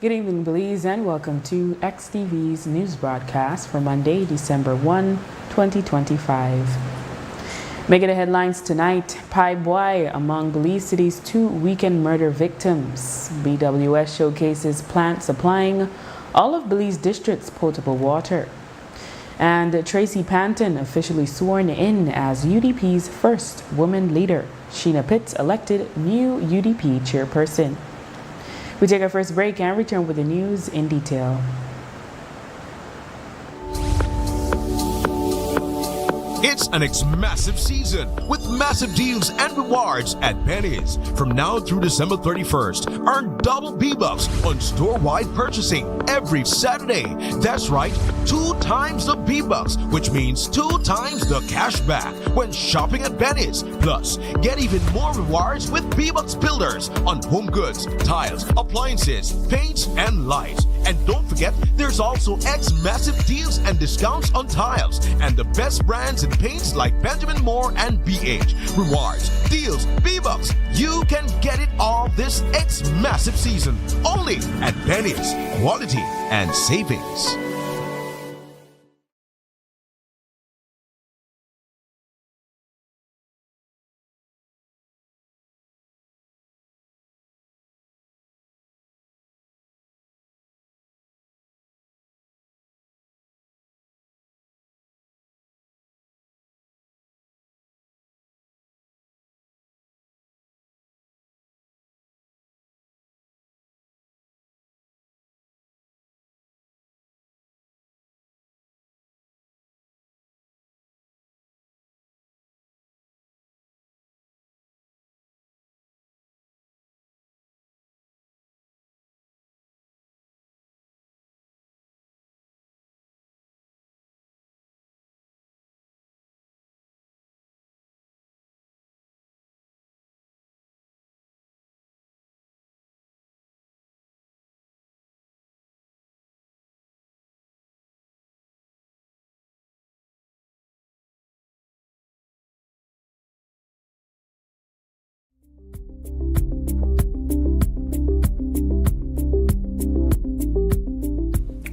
Good evening, Belize, and welcome to XTV's news broadcast for Monday, December 1, 2025. Making the headlines tonight, Pai Bwai among Belize City's 2 weekend murder victims. BWS showcases plant supplying all of Belize District's potable water. And Tracy Panton officially sworn in as UDP's first woman leader. Sheena Pitts elected new UDP chairperson. We take our first break and return with the news in detail. It's an massive season with massive deals and rewards at Penny's. From now through December 31st, earn double B-Bucks on store-wide purchasing every Saturday. That's right, 2 times the B-Bucks, which means 2 times the cash back when shopping at Penny's. Plus, get even more rewards with B-Bucks Builders on home goods, tiles, appliances, paints, and lights. And don't forget, there's also massive deals and discounts on tiles and the best brands in paints like Benjamin Moore and BH. Rewards, deals, B-Bucks. You can get it all this massive season only at Penny's. Quality and savings.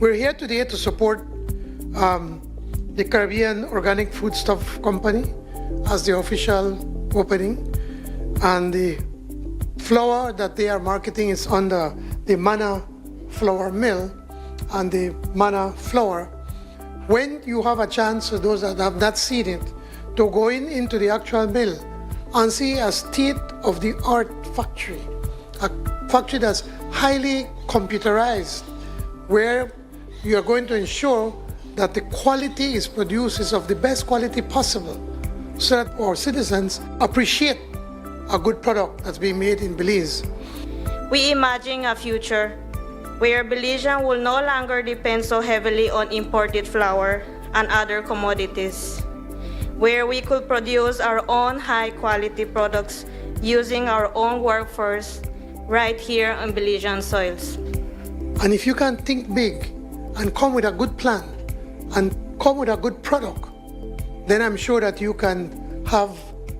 We're here today to support the Caribbean Organic Foodstuff Company as the official opening. And the flour that they are marketing is under the Manna Flour Mill and the Manna Flour. When you have a chance, for those that have not seen it, to go into the actual mill and see a state-of-the-art factory, a factory that's highly computerized, where you are going to ensure that the quality is produced is of the best quality possible so that our citizens appreciate a good product that's being made in Belize. We imagine a future where Belizeans will no longer depend so heavily on imported flour and other commodities, where we could produce our own high-quality products using our own workforce right here on Belizean soils. And if you can think big and come with a good plan and come with a good product, then I'm sure that you can have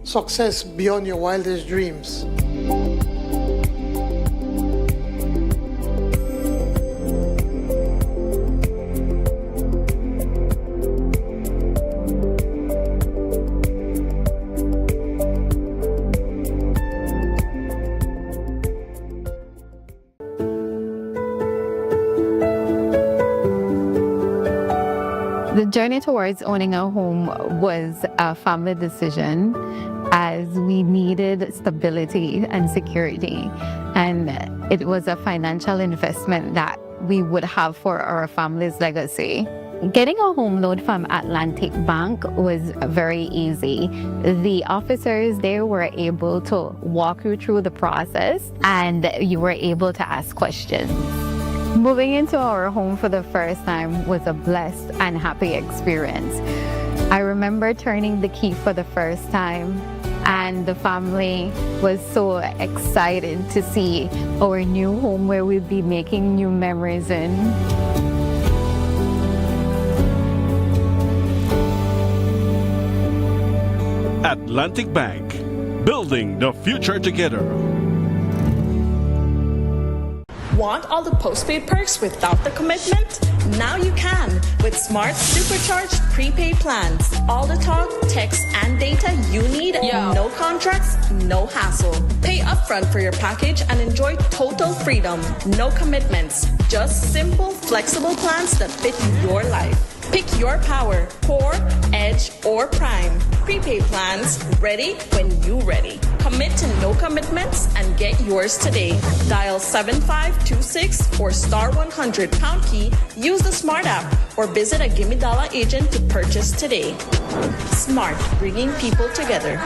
success beyond your wildest dreams. The journey towards owning a home was a family decision as we needed stability and security. And it was a financial investment that we would have for our family's legacy. Getting a home loan from Atlantic Bank was very easy. The officers there were able to walk you through the process and you were able to ask questions. Moving into our home for the first time was a blessed and happy experience. I remember turning the key for the first time, and the family was so excited to see our new home where we'd be making new memories in. Atlantic Bank, building the future together. Want all the postpaid perks without the commitment? Now you can with Smart Supercharged prepaid plans. All the talk, text, and data you need. No contracts, no hassle. Pay upfront for your package and enjoy total freedom. No commitments. Just simple, flexible plans that fit your life. Pick your power, Core, Edge, or Prime. Prepaid plans, ready when you ready. Commit to no commitments and get yours today. Dial 7526 or star 100 pound key, use the Smart app, or visit a Gimme Dollar agent to purchase today. Smart, bringing people together.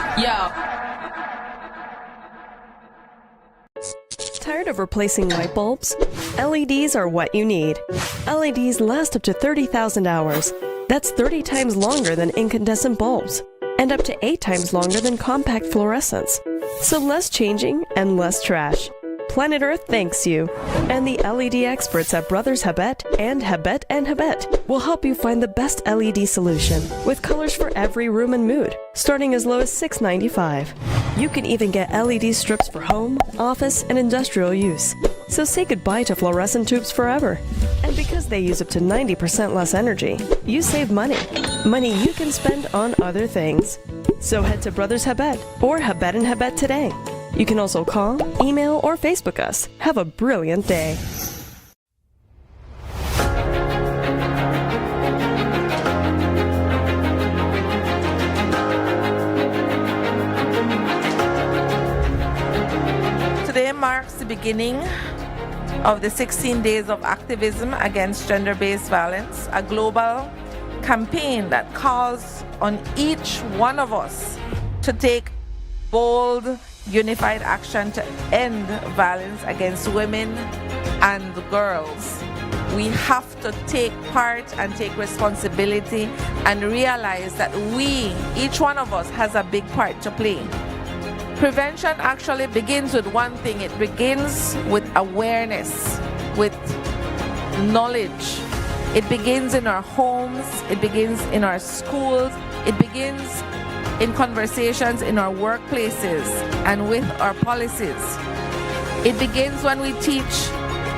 Tired of replacing light bulbs? LEDs are what you need. LEDs last up to 30,000 hours. That's 30 times longer than incandescent bulbs, and up to 8 times longer than compact fluorescents. So less changing and less trash. Planet Earth thanks you. And the LED experts at Brothers Habet and Habet will help you find the best LED solution with colors for every room and mood, starting as low as $6.95. You can even get LED strips for home, office, and industrial use. So say goodbye to fluorescent tubes forever. And because they use up to 90% less energy, you save money. Money you can spend on other things. So head to Brothers Habet or Habet and Habet today. You can also call, email, or Facebook us. Have a brilliant day. Today marks the beginning of the 16 days of activism against gender-based violence, a global campaign that calls on each one of us to take bold, unified action to end violence against women and girls. We have to take part and take responsibility and realize that we, each one of us, has a big part to play. Prevention actually begins with one thing. It begins with awareness, with knowledge. It begins in our homes, it begins in our schools, it begins in conversations in our workplaces and with our policies. It begins when we teach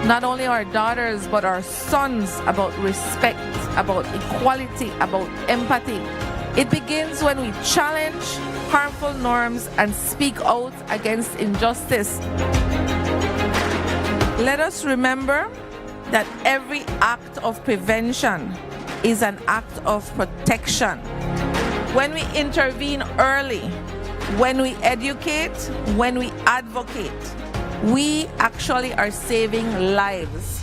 not only our daughters but our sons about respect, about equality, about empathy. It begins when we challenge harmful norms and speak out against injustice. Let us remember that every act of prevention is an act of protection. When we intervene early, when we educate, when we advocate, we actually are saving lives.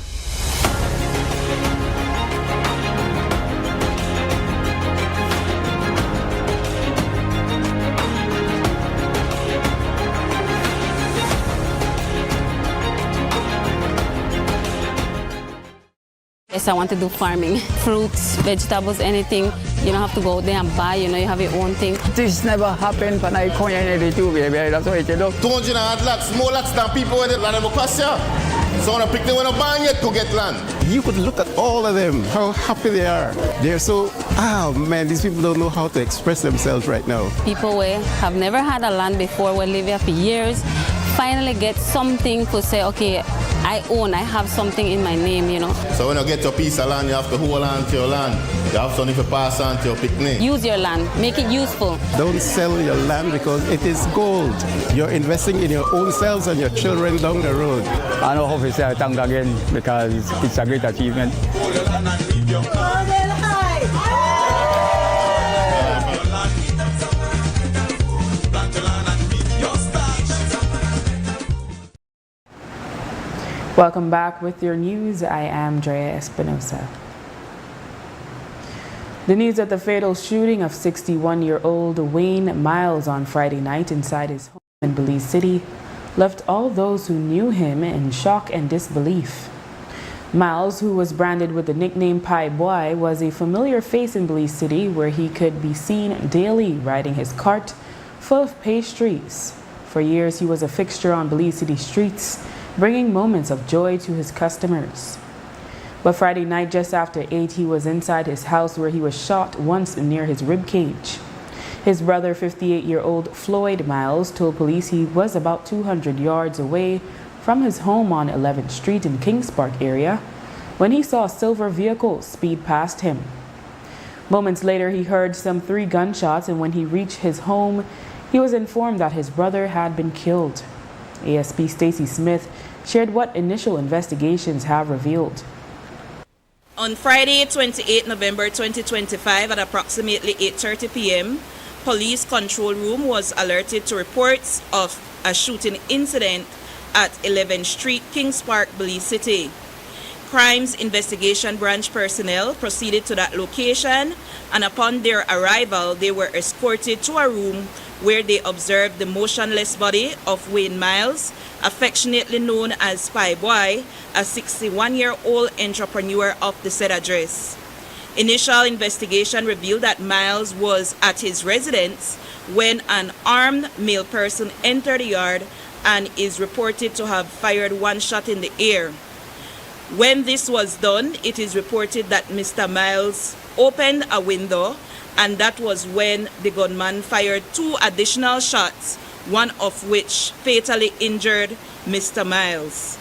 Yes, I want to do farming. Fruits, vegetables, anything. You don't have to go out there and buy, you have your own thing. This never happened when I come in the two baby. That's what you do. 200 lots, more lots than people with the land of Equasia. So when I pick them when I buy yet to get land. You could look at all of them, how happy they are. They're so, man, these people don't know how to express themselves right now. People who have never had a land before, will live here for years, finally get something to say, okay, I have something in my name, So when you get your piece of land, you have to hold on to your land. You have something to pass on to your picnic. Use your land, make it useful. Don't sell your land because it is gold. You're investing in your own selves and your children down the road. I know how to say thanks again because it's a great achievement. Welcome back with your news. I am Drea Espinosa. The news of the fatal shooting of 61-year-old Wayne Miles on Friday night inside his home in Belize City left all those who knew him in shock and disbelief. Miles, who was branded with the nickname Pai Boy, was a familiar face in Belize City where he could be seen daily riding his cart full of pastries. For years, he was a fixture on Belize City streets, bringing moments of joy to his customers. But Friday night, just after 8, he was inside his house where he was shot once near his rib cage. His brother, 58-year-old Floyd Miles, told police he was about 200 yards away from his home on 11th Street in Kings Park area when he saw a silver vehicle speed past him. Moments later, he heard some 3 gunshots, and when he reached his home, he was informed that his brother had been killed. ASP Stacy Smith shared what initial investigations have revealed. On Friday, 28 November 2025 at approximately 8:30 p.m., Police Control Room was alerted to reports of a shooting incident at 11th Street, Kings Park, Belize City. Crimes Investigation Branch personnel proceeded to that location, and upon their arrival, they were escorted to a room where they observed the motionless body of Wayne Miles, affectionately known as Spy Boy, a 61-year-old entrepreneur of the said address. Initial investigation revealed that Miles was at his residence when an armed male person entered the yard and is reported to have fired 1 shot in the air. When this was done, it is reported that Mr. Miles opened a window, and that was when the gunman fired 2 additional shots, one of which fatally injured Mr. Miles.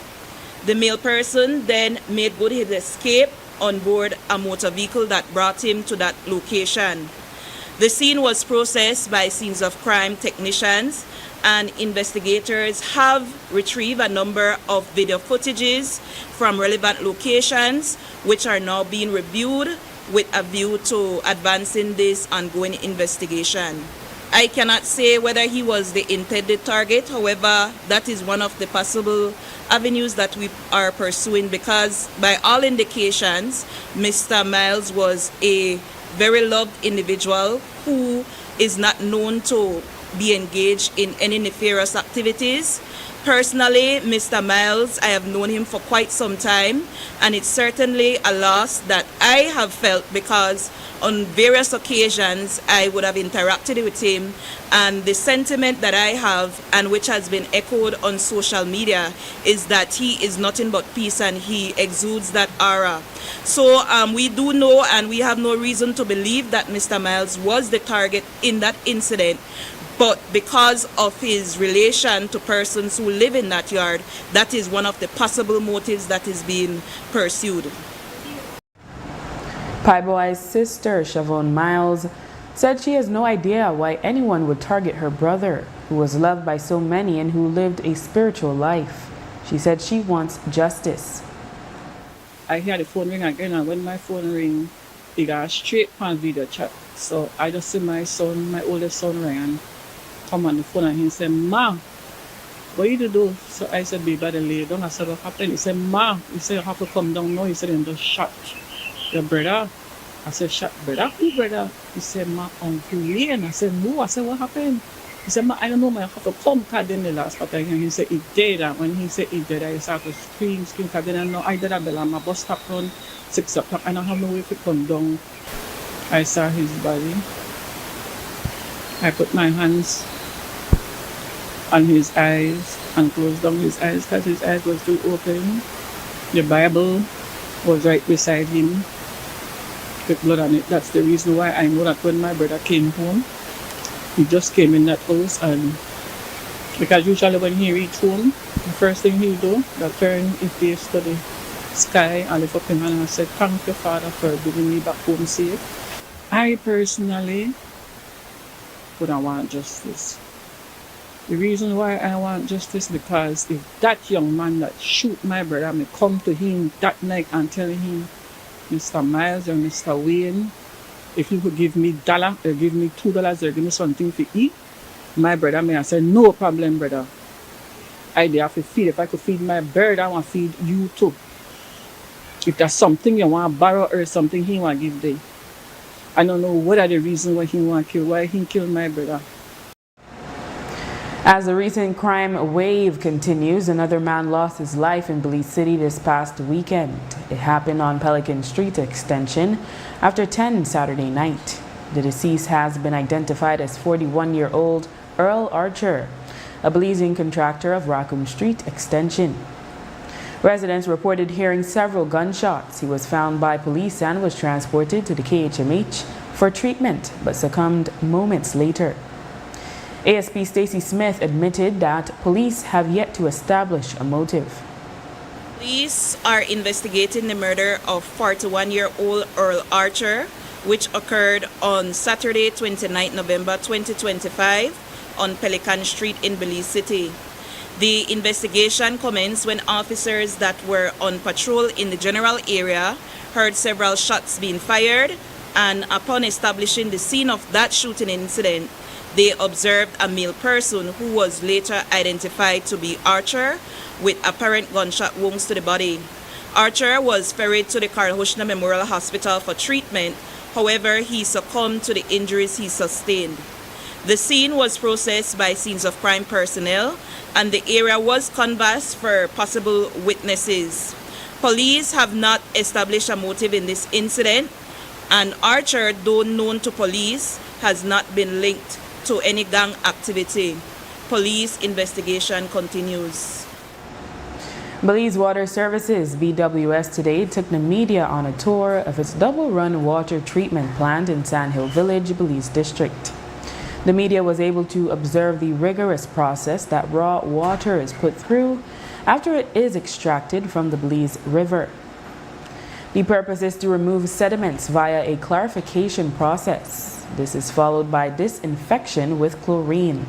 The male person then made good his escape on board a motor vehicle that brought him to that location. The scene was processed by scenes of crime technicians, and investigators have retrieved a number of video footages from relevant locations, which are now being reviewed with a view to advancing this ongoing investigation. I cannot say whether he was the intended target. However, that is one of the possible avenues that we are pursuing, because by all indications, Mr. Miles was a very loved individual who is not known to be engaged in any nefarious activities. Personally, Mr. Miles, I have known him for quite some time, and it's certainly a loss that I have felt, because on various occasions I would have interacted with him, and the sentiment that I have, and which has been echoed on social media, is that he is nothing but peace and he exudes that aura. So we do know, and we have no reason to believe that Mr. Miles was the target in that incident. But because of his relation to persons who live in that yard, that is one of the possible motives that is being pursued. Pie Boy's sister, Siobhan Miles, said she has no idea why anyone would target her brother, who was loved by so many and who lived a spiritual life. She said she wants justice. I hear the phone ring again, and when my phone ring, it got straight on video chat. So I just see my son, my oldest son, Ryan, come on the phone, and he said, "Ma, what you do?" So I said, "Baby, the lay down." I said, "What happened?" He said, "Ma," he said, "you have to come down now." He said, "And just shot your brother." I said, "Shot brother? Who brother?" He said, "Ma, Uncle Wayne." I said, "No." I said, "What happened?" He said, "Ma, I don't know, ma, I have to come." Because then the last part again, he said, "He dead." And when he said he dead, I started to scream, because then I know I did a bell, and my bus stopped around 6 o'clock. I don't have no way to come down. I saw his body. I put my hands on his eyes and closed down his eyes, because his eyes were still open. The Bible was right beside him with blood on it. That's the reason why I know that when my brother came home, he just came in that house, and because usually when he reached home, the first thing he do, that turn his face to the sky and lift up his hand and said, "Thank you, Father, for bringing me back home safe." I personally would not want justice. The reason why I want justice, because if that young man that shoot my brother may come to him that night and tell him, "Mr. Miles or Mr. Wayne, if you could give me $1 or give me $2 or give me something to eat," my brother may have said, "No problem, brother. I have to feed. If I could feed my bird, I want to feed you too." If there's something you want to borrow or something he want to give them. I don't know what are the reasons why he want to kill, why he killed my brother. As the recent crime wave continues, another man lost his life in Belize City this past weekend. It happened on Pelican Street Extension after 10 Saturday night. The deceased has been identified as 41-year-old Earl Archer, a Belizean contractor of Raccoon Street Extension. Residents reported hearing several gunshots. He was found by police and was transported to the KHMH for treatment, but succumbed moments later. ASP Stacy Smith admitted that police have yet to establish a motive. Police are investigating the murder of 41-year-old Earl Archer, which occurred on Saturday, 29 November 2025 on Pelican Street in Belize City. The investigation commenced when officers that were on patrol in the general area heard several shots being fired, and upon establishing the scene of that shooting incident, they observed a male person who was later identified to be Archer with apparent gunshot wounds to the body. Archer was ferried to the Karlhushna Memorial Hospital for treatment. However, he succumbed to the injuries he sustained. The scene was processed by scenes of crime personnel, and the area was canvassed for possible witnesses. Police have not established a motive in this incident, and Archer, though known to police, has not been linked to any gang activity. Police investigation continues. Belize Water Services, BWS, today took the media on a tour of its double-run water treatment plant in Sandhill Village, Belize District. The media was able to observe the rigorous process that raw water is put through after it is extracted from the Belize River. The purpose is to remove sediments via a clarification process. This is followed by disinfection with chlorine.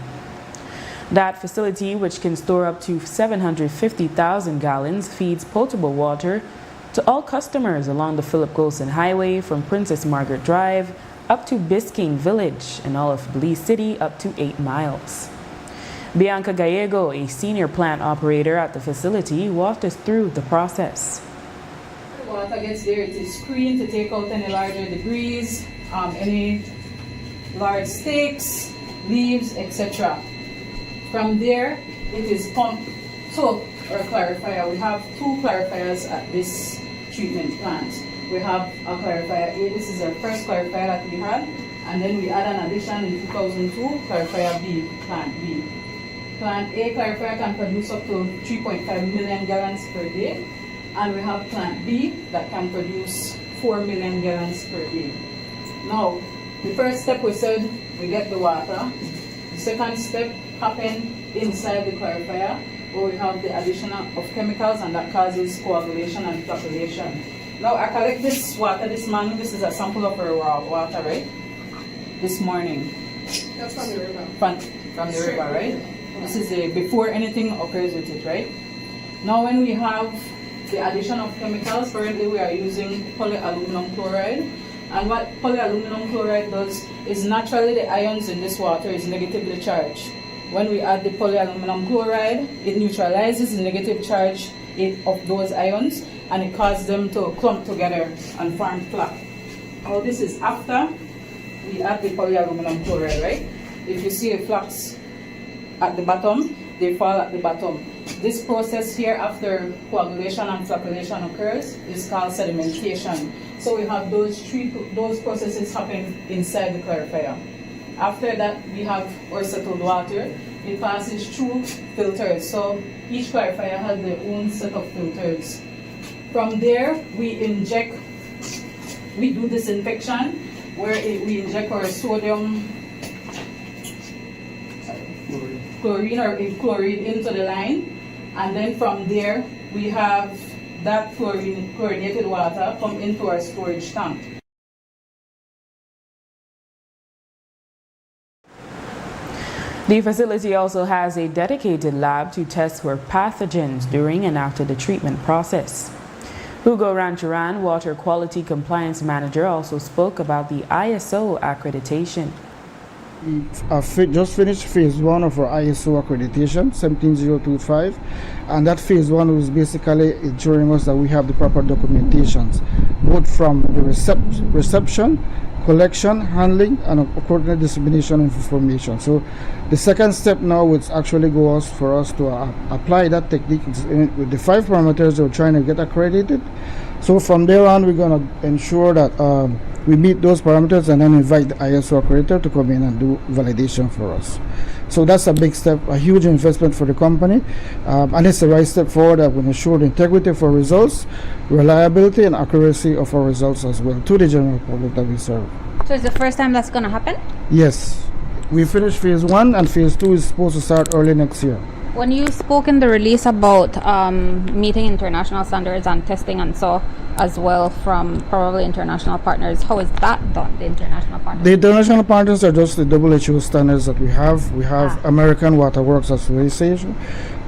That facility, which can store up to 750,000 gallons, feeds potable water to all customers along the Philip Golson Highway from Princess Margaret Drive up to Biscayne Village and all of Belize City up to 8 miles. Bianca Gallego, a senior plant operator at the facility, walked us through the process. The water gets there, it is screened to take out any larger debris, any large sticks, leaves, etc. From there, it is pumped to our clarifier. We have 2 clarifiers at this treatment plant. We have a clarifier A, this is our first clarifier that we had, and then we add an addition in 2002, clarifier B, plant B. Plant A clarifier can produce up to 3.5 million gallons per day, and we have plant B that can produce 4 million gallons per day. Now, the first step we said we get the water. The second step happens inside the clarifier, where we have the addition of chemicals, and that causes coagulation and flocculation. Now I collect this water this morning. This is a sample of our raw water, right? This morning. That's from the river. From the river, right? This is before anything occurs with it, right? Now when we have the addition of chemicals, currently we are using polyaluminum chloride. And what polyaluminum chloride does is naturally the ions in this water is negatively charged. When we add the polyaluminum chloride, it neutralizes the negative charge of those ions, and it causes them to clump together and form plaque. Now this is after we add the polyaluminum chloride, right? If you see the flakes at the bottom, they fall at the bottom. This process here after coagulation and flocculation occurs is called sedimentation. So we have those processes happen inside the clarifier. After that, we have our settled water. It passes through filters. So each clarifier has their own set of filters. From there, we do disinfection, where we inject our sodium chlorine into the line, and then from there we have that chlorinated water come into our storage tank. The facility also has a dedicated lab to test for pathogens during and after the treatment process. Hugo Rancharan, Water Quality Compliance Manager, also spoke about the ISO accreditation. We just finished phase 1 of our ISO accreditation, 17025, and that phase 1 was basically ensuring us that we have the proper documentations, both from the reception, collection, handling, and coordinated dissemination of information. So the second step now would actually go for us to apply that technique with the 5 parameters we're trying to get accredited. So from there on, we're going to ensure that we meet those parameters and then invite the ISO accreditor to come in and do validation for us. So that's a big step, a huge investment for the company, and it's the right step forward that will ensure the integrity of our results, reliability and accuracy of our results as well to the general public that we serve. So it's the first time that's going to happen? Yes, We finished phase 1 and phase 2 is supposed to start early next year. When you spoke in the release about meeting international standards and testing and so as well from probably international partners, how is that done, the international partners? The international partners are just the WHO standards that we have. We have American Water Works Association,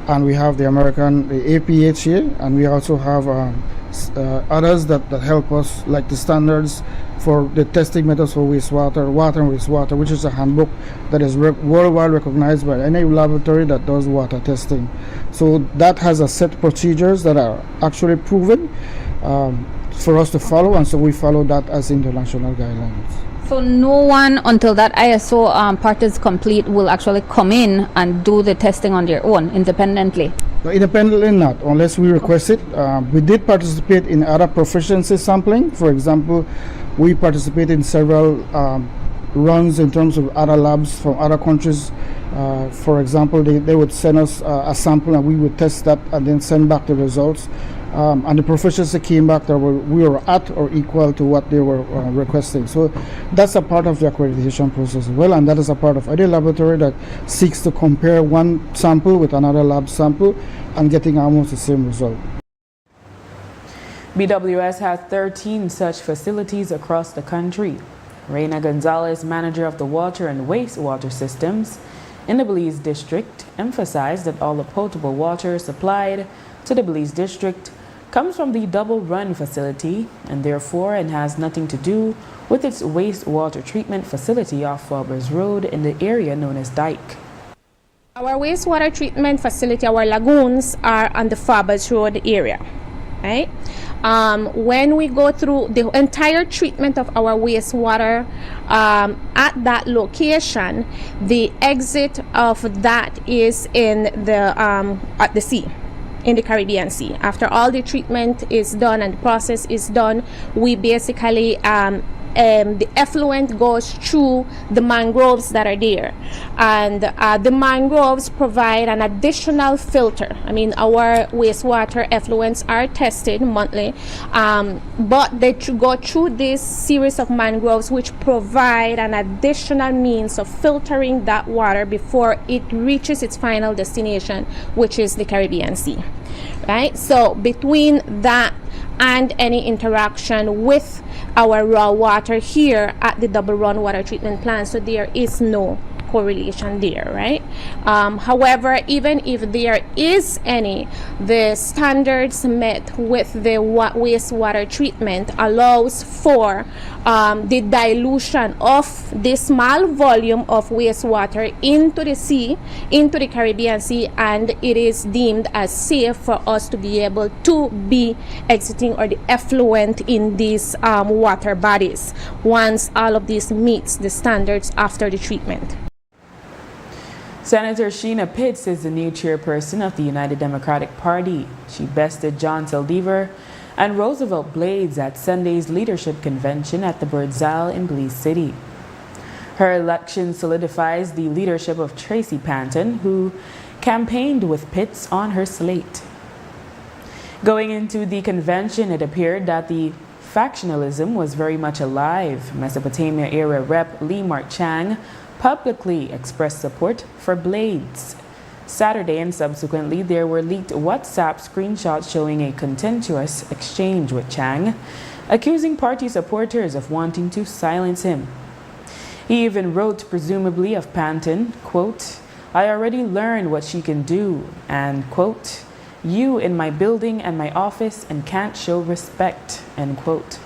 and we have the APHA, and we also have others that help us, like the standards for the testing methods for wastewater, water and wastewater, which is a handbook that is worldwide recognized by any laboratory that does water testing. So that has a set procedures that are actually proven for us to follow, and so we follow that as international guidelines. So no one until that ISO part is complete will actually come in and do the testing on their own independently? No, independently not, unless we request it. We did participate in other proficiency sampling. For example, we participate in several runs in terms of other labs from other countries. For example, they would send us a sample and we would test that and then send back the results. And the proficiency came back that we were at or equal to what they were requesting. So that's a part of the accreditation process as well, and that is a part of any laboratory that seeks to compare one sample with another lab sample and getting almost the same result. BWS has 13 such facilities across the country. Reina Gonzalez, manager of the water and wastewater systems in the Belize district, emphasized that all the potable water supplied to the Belize district comes from the Double Run facility and therefore it has nothing to do with its wastewater treatment facility off Forbes Road in the area known as Dyke. Our wastewater treatment facility, our lagoons, are on the Forbes Road area, right? When we go through the entire treatment of our wastewater at that location, the exit of that is in the at the sea, in the Caribbean Sea. After all the treatment is done and the process is done, we basically the effluent goes through the mangroves that are there, and the mangroves provide an additional filter. I mean, our wastewater effluents are tested monthly, but they go through this series of mangroves which provide an additional means of filtering that water before it reaches its final destination, which is the Caribbean Sea, right? So between that and any interaction with our raw water here at the Double Run water treatment plant, so there is no correlation there, right? However, even if there is any, the standards met with the wastewater treatment allows for the dilution of the small volume of wastewater into the sea, into the Caribbean Sea, and it is deemed as safe for us to be able to be exiting or the effluent in these water bodies once all of this meets the standards after the treatment. Senator Sheena Pitts is the new chairperson of the United Democratic Party. She bested John Saldivar and Roosevelt Blades at Sunday's leadership convention at the Birdzal in Belize City. Her election solidifies the leadership of Tracy Panton, who campaigned with Pitts on her slate. Going into the convention, it appeared that the factionalism was very much alive. Mesopotamia-era Rep. Lee Mark Chang publicly expressed support for Blades. Saturday and subsequently, there were leaked WhatsApp screenshots showing a contentious exchange with Chang, accusing party supporters of wanting to silence him. He even wrote, presumably of Panton, quote, "I already learned what she can do," and, quote, "you in my building and my office and can't show respect," end quote.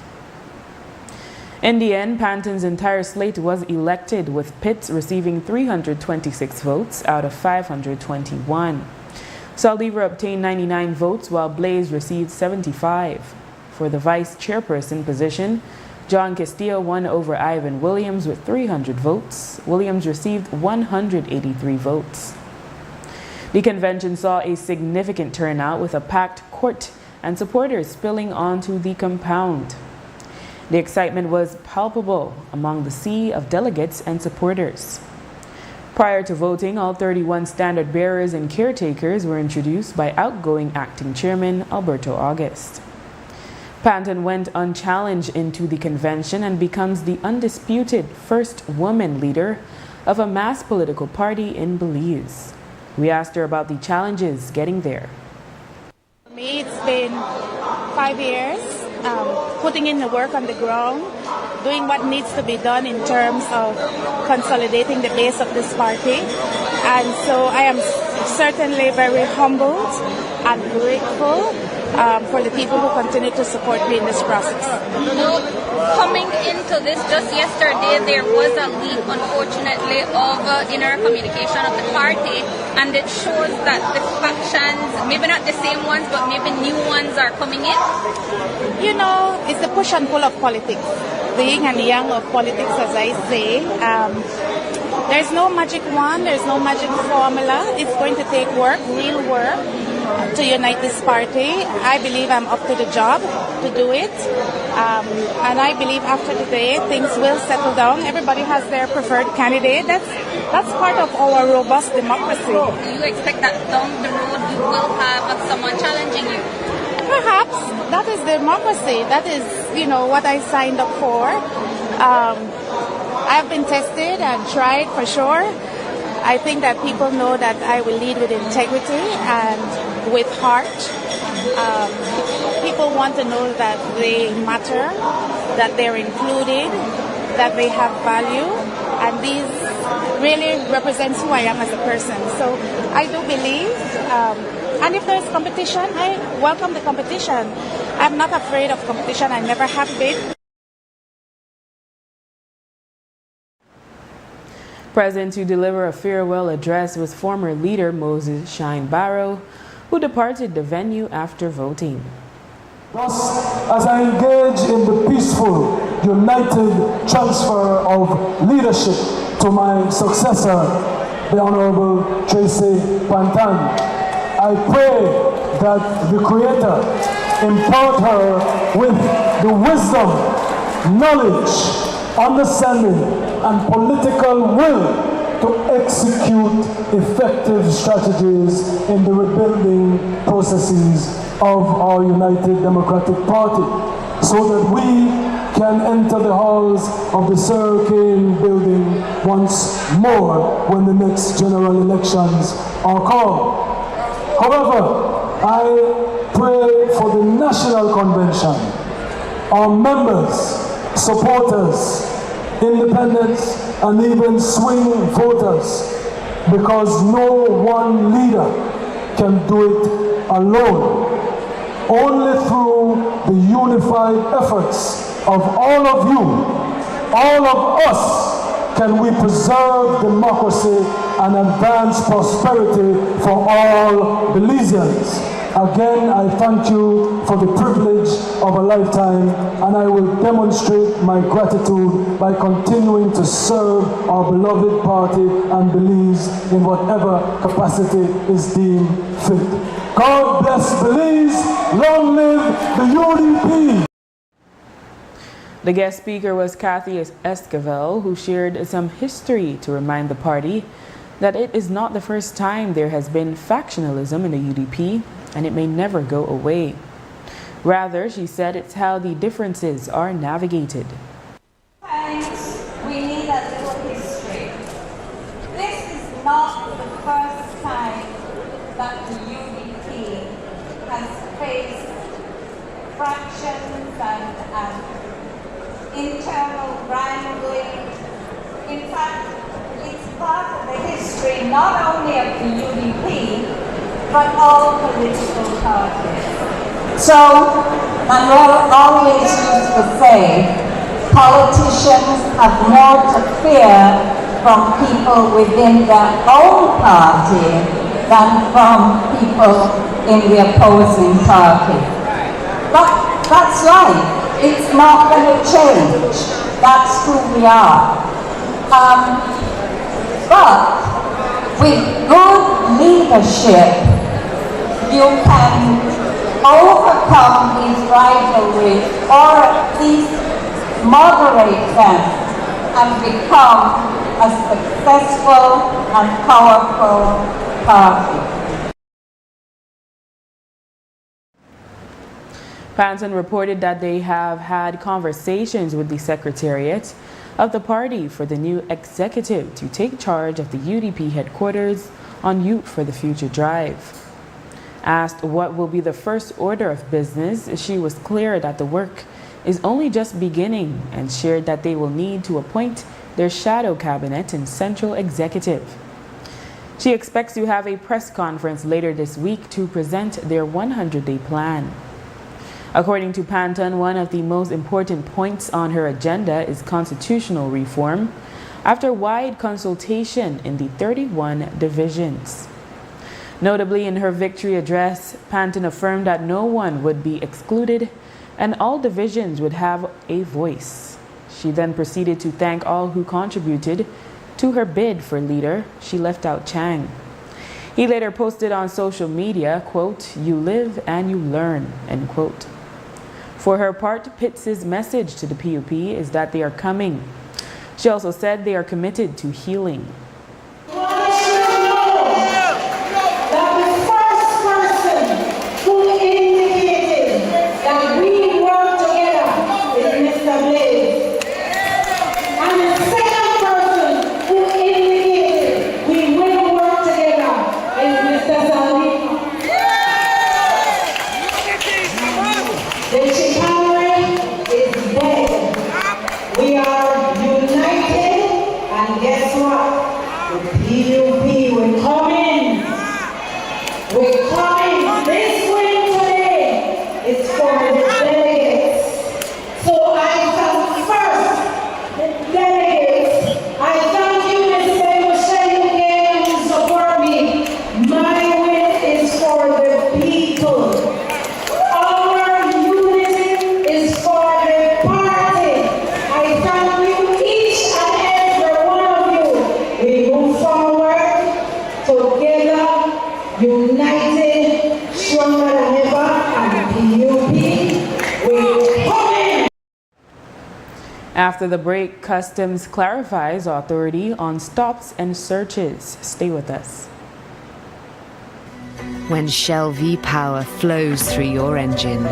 In the end, Panton's entire slate was elected, with Pitts receiving 326 votes out of 521. Saldivar obtained 99 votes, while Blaze received 75. For the vice chairperson position, John Castillo won over Ivan Williams with 300 votes. Williams received 183 votes. The convention saw a significant turnout with a packed court and supporters spilling onto the compound. The excitement was palpable among the sea of delegates and supporters. Prior to voting, all 31 standard bearers and caretakers were introduced by outgoing acting chairman Alberto August. Panton went unchallenged into the convention and becomes the undisputed first woman leader of a mass political party in Belize. We asked her about the challenges getting there. For me, it's been 5 years putting in the work on the ground, doing what needs to be done in terms of consolidating the base of this party. And so I am certainly very humbled and grateful for the people who continue to support me in this process. Coming into this just yesterday, there was a leak, unfortunately, of inner communication of the party, and it shows that the factions, maybe not the same ones, but maybe new ones are coming in. You know, it's the push and pull of politics, the yin and yang of politics, as I say. There's no magic wand, there's no magic formula. It's going to take work, real work, to unite this party. I believe I'm up to the job to do it. And I believe after today, things will settle down. Everybody has their preferred candidate. That's part of our robust democracy. Do you expect that down the road you will have someone challenging you? Perhaps. That is democracy. That is, what I signed up for. I've been tested and tried for sure. I think that people know that I will lead with integrity and with heart. People want to know that they matter, that they're included, that they have value, and these really represents who I am as a person. So I do believe, and if there's competition, I welcome the competition. I'm not afraid of competition. I never have been. Present to deliver a farewell address was former leader Moses Shine Barrow, who departed the venue after voting. Thus, as I engage in the peaceful, united transfer of leadership to my successor, the Honorable Tracy Pantan, I pray that the Creator impart her with the wisdom, knowledge, understanding, and political will to execute effective strategies in the rebuilding processes of our United Democratic Party, so that we can enter the halls of the Sir Kane building once more when the next general elections are called. However, I pray for the National Convention, our members, supporters, independents, and even swing voters, because no one leader can do it alone. Only through the unified efforts of all of you, all of us, can we preserve democracy and advance prosperity for all Belizeans. Again, I thank you for the privilege of a lifetime, and I will demonstrate my gratitude by continuing to serve our beloved party and Belize in whatever capacity is deemed fit. God bless Belize. Long live the UDP. The guest speaker was Kathy Esquivel, who shared some history to remind the party that it is not the first time there has been factionalism in the UDP, and it may never go away. Rather, she said, it's how the differences are navigated. We need a little history. This is not the first time that the UDP has faced fractions and internal wrangling. In fact, it's part of the history not only of the UDP, but all political parties. So, Manuel always used to say, politicians have more to fear from people within their own party than from people in the opposing party. But that's right. It's not going to change. That's who we are. But with good leadership, you can overcome these rivalries, or at least moderate them, and become a successful and powerful party. Panton reported that they have had conversations with the Secretariat of the party for the new executive to take charge of the UDP headquarters on Youth for the Future Drive. Asked what will be the first order of business, she was clear that the work is only just beginning and shared that they will need to appoint their shadow cabinet and central executive. She expects to have a press conference later this week to present their 100-day plan. According to Panton, one of the most important points on her agenda is constitutional reform after wide consultation in the 31 divisions. Notably, in her victory address, Panton affirmed that no one would be excluded and all divisions would have a voice. She then proceeded to thank all who contributed to her bid for leader. She left out Chang. He later posted on social media, quote, "You live and you learn," end quote. For her part, Pitts' message to the PUP is that they are coming. She also said they are committed to healing. After the break, Customs clarifies authority on stops and searches. Stay with us. When Shell V-Power flows through your engine,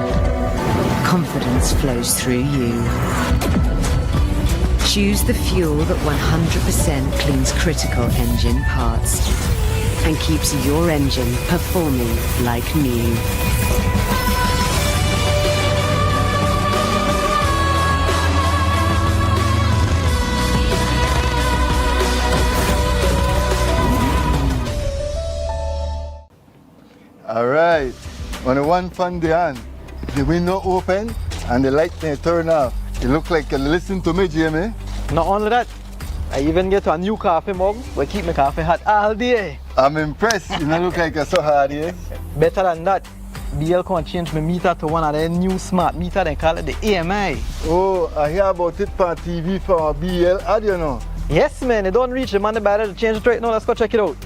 confidence flows through you. Choose the fuel that 100% cleans critical engine parts and keeps your engine performing like new. All right, on the one fun day, the window open and the light may turn off. It looks like you listen to me, Jamie. Not only that, I even get a new coffee mug where keep my coffee hot all day. I'm impressed. You don't look like you're so hard, yes? Better than that, BL can change my meter to one of their new smart meter. They call it the AMI. Oh, I hear about it on TV for BL ad, you know. Yes, man. They don't reach the money better to change it right now. Let's go check it out.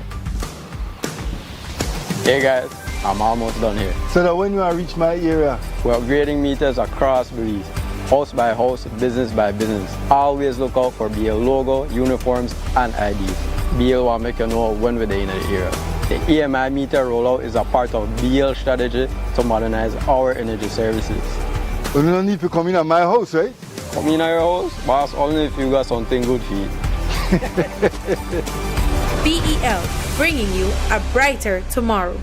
Hey guys, I'm almost done here. So that when you reach my area, we're upgrading meters across Belize, house by house, business by business. Always look out for BL logo, uniforms, and IDs. BL will make you know when we're in the area. The EMI meter rollout is a part of BL strategy to modernize our energy services. You don't need to come in at my house, right? Come in at your house, boss, only if you got something good for you. BEL, bringing you a brighter tomorrow.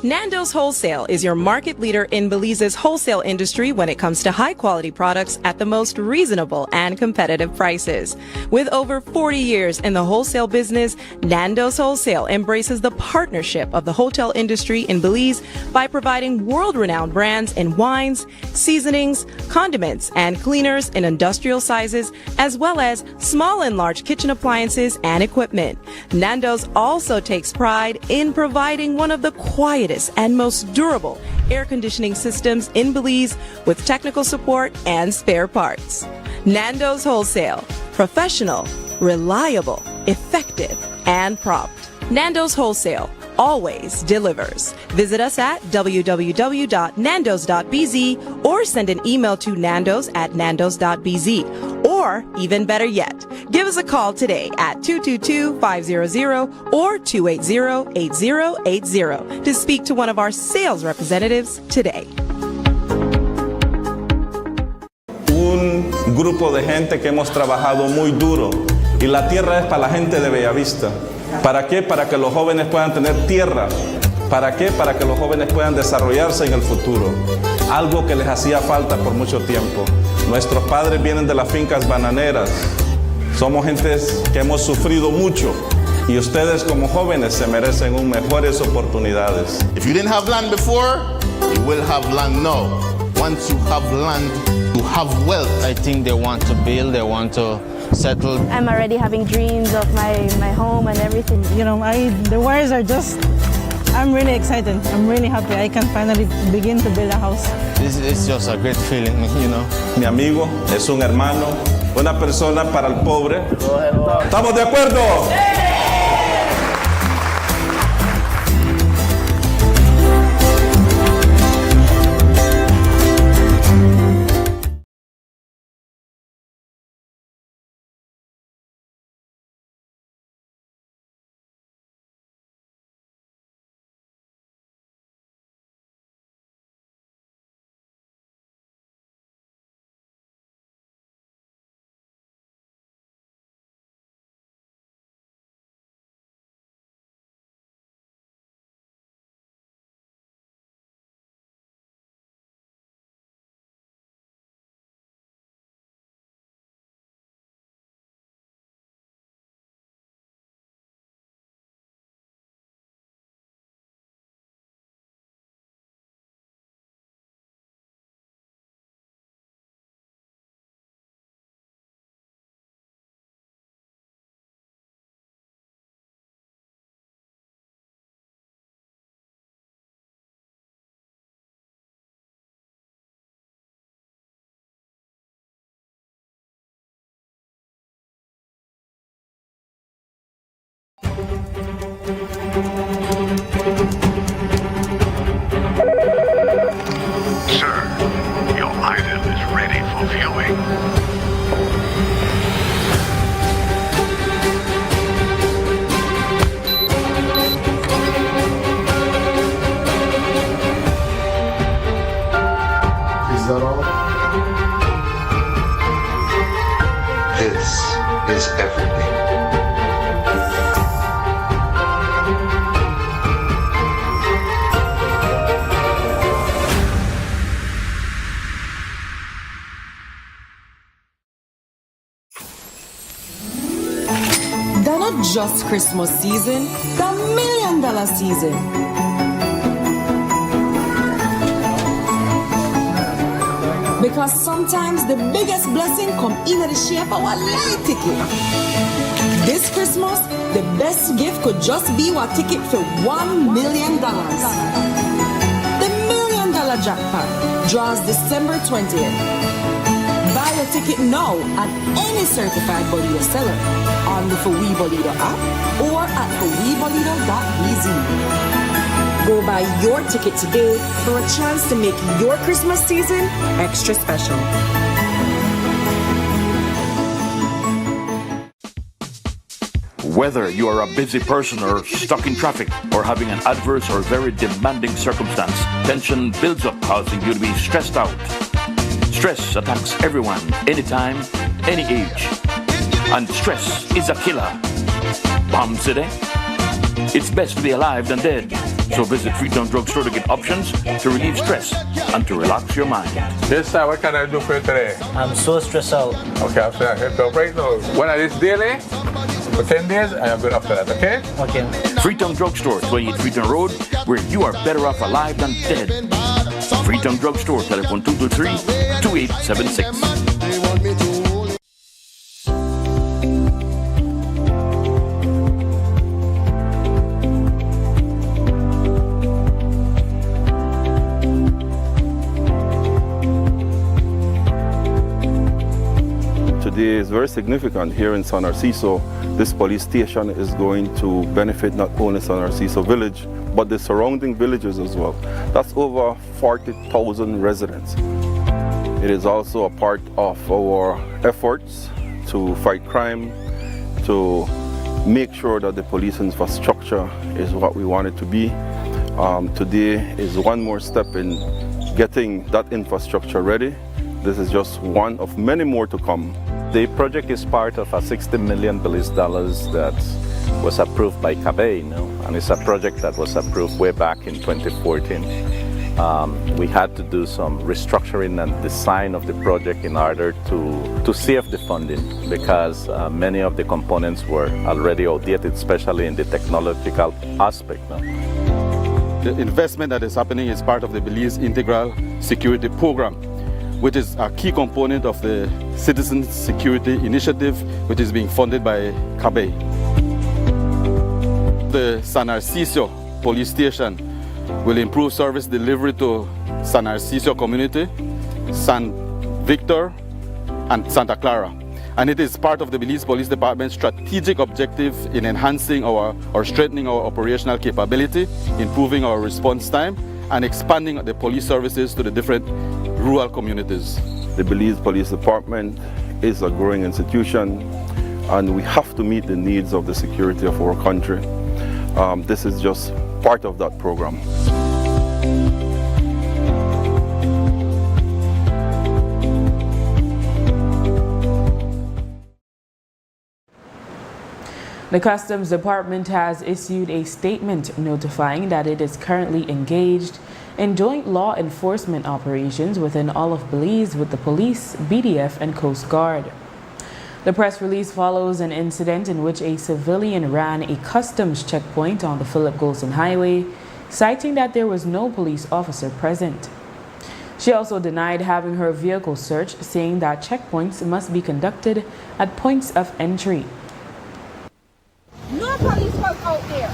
Nando's Wholesale is your market leader in Belize's wholesale industry when it comes to high-quality products at the most reasonable and competitive prices. With over 40 years in the wholesale business, Nando's Wholesale embraces the partnership of the hotel industry in Belize by providing world-renowned brands in wines, seasonings, condiments, and cleaners in industrial sizes, as well as small and large kitchen appliances and equipment. Nando's also takes pride in providing one of the quietest and most durable air conditioning systems in Belize with technical support and spare parts. Nando's Wholesale. Professional, reliable, effective, and prompt. Nando's Wholesale always delivers. Visit us at www.nandos.bz or send an email to nandos@nandos.bz. Or, even better yet, give us a call today at 222-500 or 280-8080 to speak to one of our sales representatives today. un grupo de gente que hemos trabajado muy duro y la tierra es para la gente de Bellavista. ¿Para qué? Para que los jóvenes puedan tener tierra. ¿Para qué? Para que los jóvenes puedan desarrollarse en el futuro. Algo que les hacía falta por mucho tiempo. Nuestros padres vienen de las fincas bananeras. Somos gentes que hemos sufrido mucho. Y ustedes como jóvenes se merecen mejores oportunidades. If you didn't have land before, you will have land now. Once you have land, you have wealth. I think they want to build, they want to settle. I'm already having dreams of my home and everything. You know, the wires are just, I'm really excited. I'm really happy. I can finally begin to build a house. This is just a great feeling, you know. Mi amigo es un hermano, una persona para el pobre. ¿Estamos de acuerdo? Sir, your item is ready for viewing. Is that all? This is everything. They're not just Christmas season, they're $1 million season. Because sometimes the biggest blessing come in the shape of a late ticket. This Christmas, the best gift could just be a ticket for $1 million. The $1 million jackpot draws December 20th. Buy a ticket now at any certified Bolito seller on the For We Bolito app or at forwebolito.bz. Go buy your ticket today for a chance to make your Christmas season extra special. Whether you are a busy person or stuck in traffic or having an adverse or very demanding circumstance, tension builds up, causing you to be stressed out. Stress attacks everyone, anytime, any age. And stress is a killer. Bomb City? It's best to be alive than dead. So visit Freetown Drugstore to get options to relieve stress and to relax your mind. Yes, sir. What can I do for you today? I'm so stressed out. Okay, I'm saying help you right now. When I this daily, for 10 days, I am good after that, okay? Okay. Freetown Drugstore, 28 Freetown Road, where you are better off alive than dead. Freetown Drugstore, telephone 223-2876. Today is very significant here in San Narciso. This police station is going to benefit not only San Narciso village, but the surrounding villages as well. That's over 40,000 residents. It is also a part of our efforts to fight crime, to make sure that the police infrastructure is what we want it to be. Today is one more step in getting that infrastructure ready This is just one of many more to come. The project is part of a $60 million that was approved by CABE, and it's a project that was approved way back in 2014. We had to do some restructuring and design of the project in order to save the funding, because many of the components were already outdated, especially in the technological aspect. The investment that is happening is part of the Belize Integral Security Program, which is a key component of the Citizen Security Initiative, which is being funded by CABE. The San Narciso Police Station will improve service delivery to San Narciso community, San Victor, and Santa Clara. And it is part of the Belize Police Department's strategic objective in enhancing or strengthening our operational capability, improving our response time, and expanding the police services to the different rural communities. The Belize Police Department is a growing institution, and we have to meet the needs of the security of our country. This is just part of that program. The Customs Department has issued a statement notifying that it is currently engaged in joint law enforcement operations within all of Belize with the police, BDF, and Coast Guard. The press release follows an incident in which a civilian ran a customs checkpoint on the Philip Golson Highway, citing that there was no police officer present. She also denied having her vehicle searched, saying that checkpoints must be conducted at points of entry. No police was out there.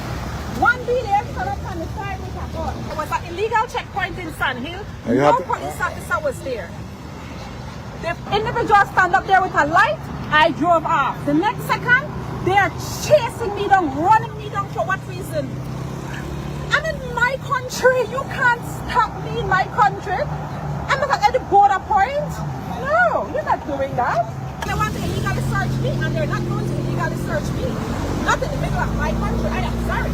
One BDF stood up on the side with a gun. It was an illegal checkpoint in Sand Hill. No police officer was there. The individual stand up there with a light. I drove off. The next second, they are chasing me down, running me down. For what reason? I'm in my country. You can't stop me in my country. I'm not at the border point. No, you're not doing that. They want to illegally search me, and they're not going to illegally search me. Not in the middle of my country. I am sorry.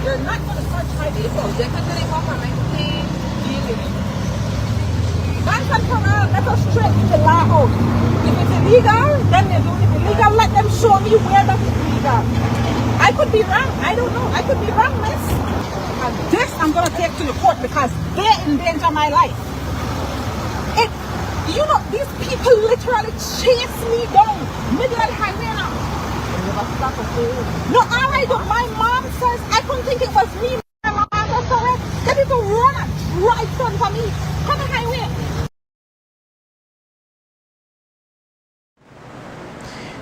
You're not going to search my vehicle. They're going to take off my thing. Once and for all, let us straighten the law out. If it's illegal, then they do it illegal. Let them show me where that is illegal. I could be wrong. I don't know. I could be wrong, miss. And this I'm going to take to the court because they endanger my life. You know, these people literally chase me down middle of the highway now. No, all right, but my mom says I couldn't think it was me. My mom was correct. They people run and drive down for me. Come on, highway.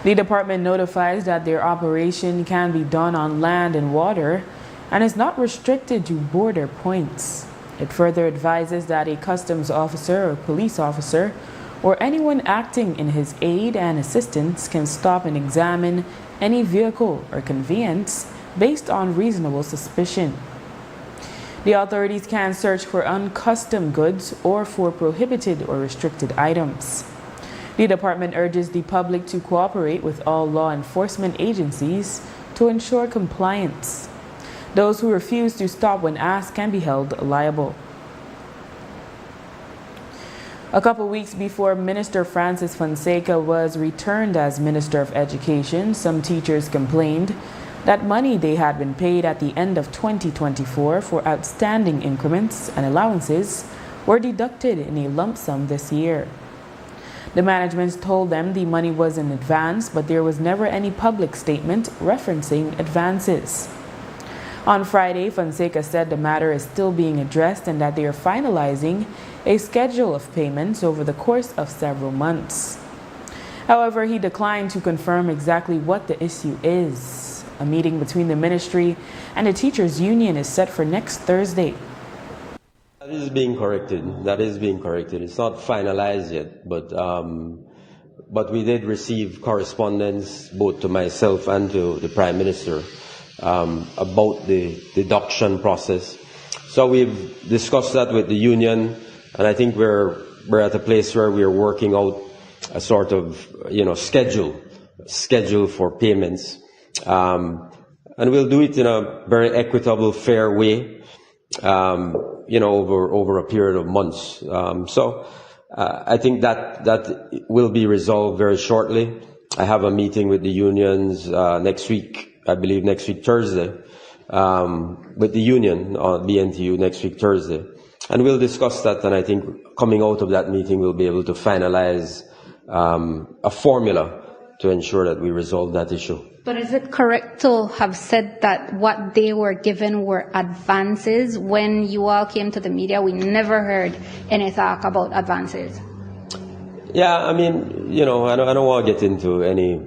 The department notifies that their operation can be done on land and water and is not restricted to border points. It further advises that a customs officer or police officer or anyone acting in his aid and assistance can stop and examine any vehicle or conveyance based on reasonable suspicion. The authorities can search for uncustomed goods or for prohibited or restricted items. The department urges the public to cooperate with all law enforcement agencies to ensure compliance. Those who refuse to stop when asked can be held liable. A couple weeks before Minister Francis Fonseca was returned as Minister of Education, some teachers complained that money they had been paid at the end of 2024 for outstanding increments and allowances were deducted in a lump sum this year. The management told them the money was in advance, but there was never any public statement referencing advances. On Friday, Fonseca said the matter is still being addressed and that they are finalizing a schedule of payments over the course of several months. However, he declined to confirm exactly what the issue is. A meeting between the ministry and the teachers' union is set for next Thursday. That is being corrected. That is being corrected. It's not finalized yet, but we did receive correspondence both to myself and to the Prime Minister about the deduction process. So we've discussed that with the union, and I think we're at a place where we are working out a sort of schedule for payments, and we'll do it in a very equitable, fair way. Over a period of months. So I think that will be resolved very shortly. I have a meeting with the unions next week, I believe next week Thursday, with the union on BNTU next week Thursday. And we'll discuss that, and I think coming out of that meeting we'll be able to finalize a formula to ensure that we resolve that issue. But is it correct to have said that what they were given were advances? When you all came to the media, we never heard any talk about advances. Yeah, I mean, you know, I don't want to get into any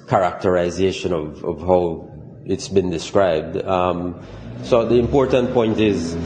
characterization of how it's been described. So the important point is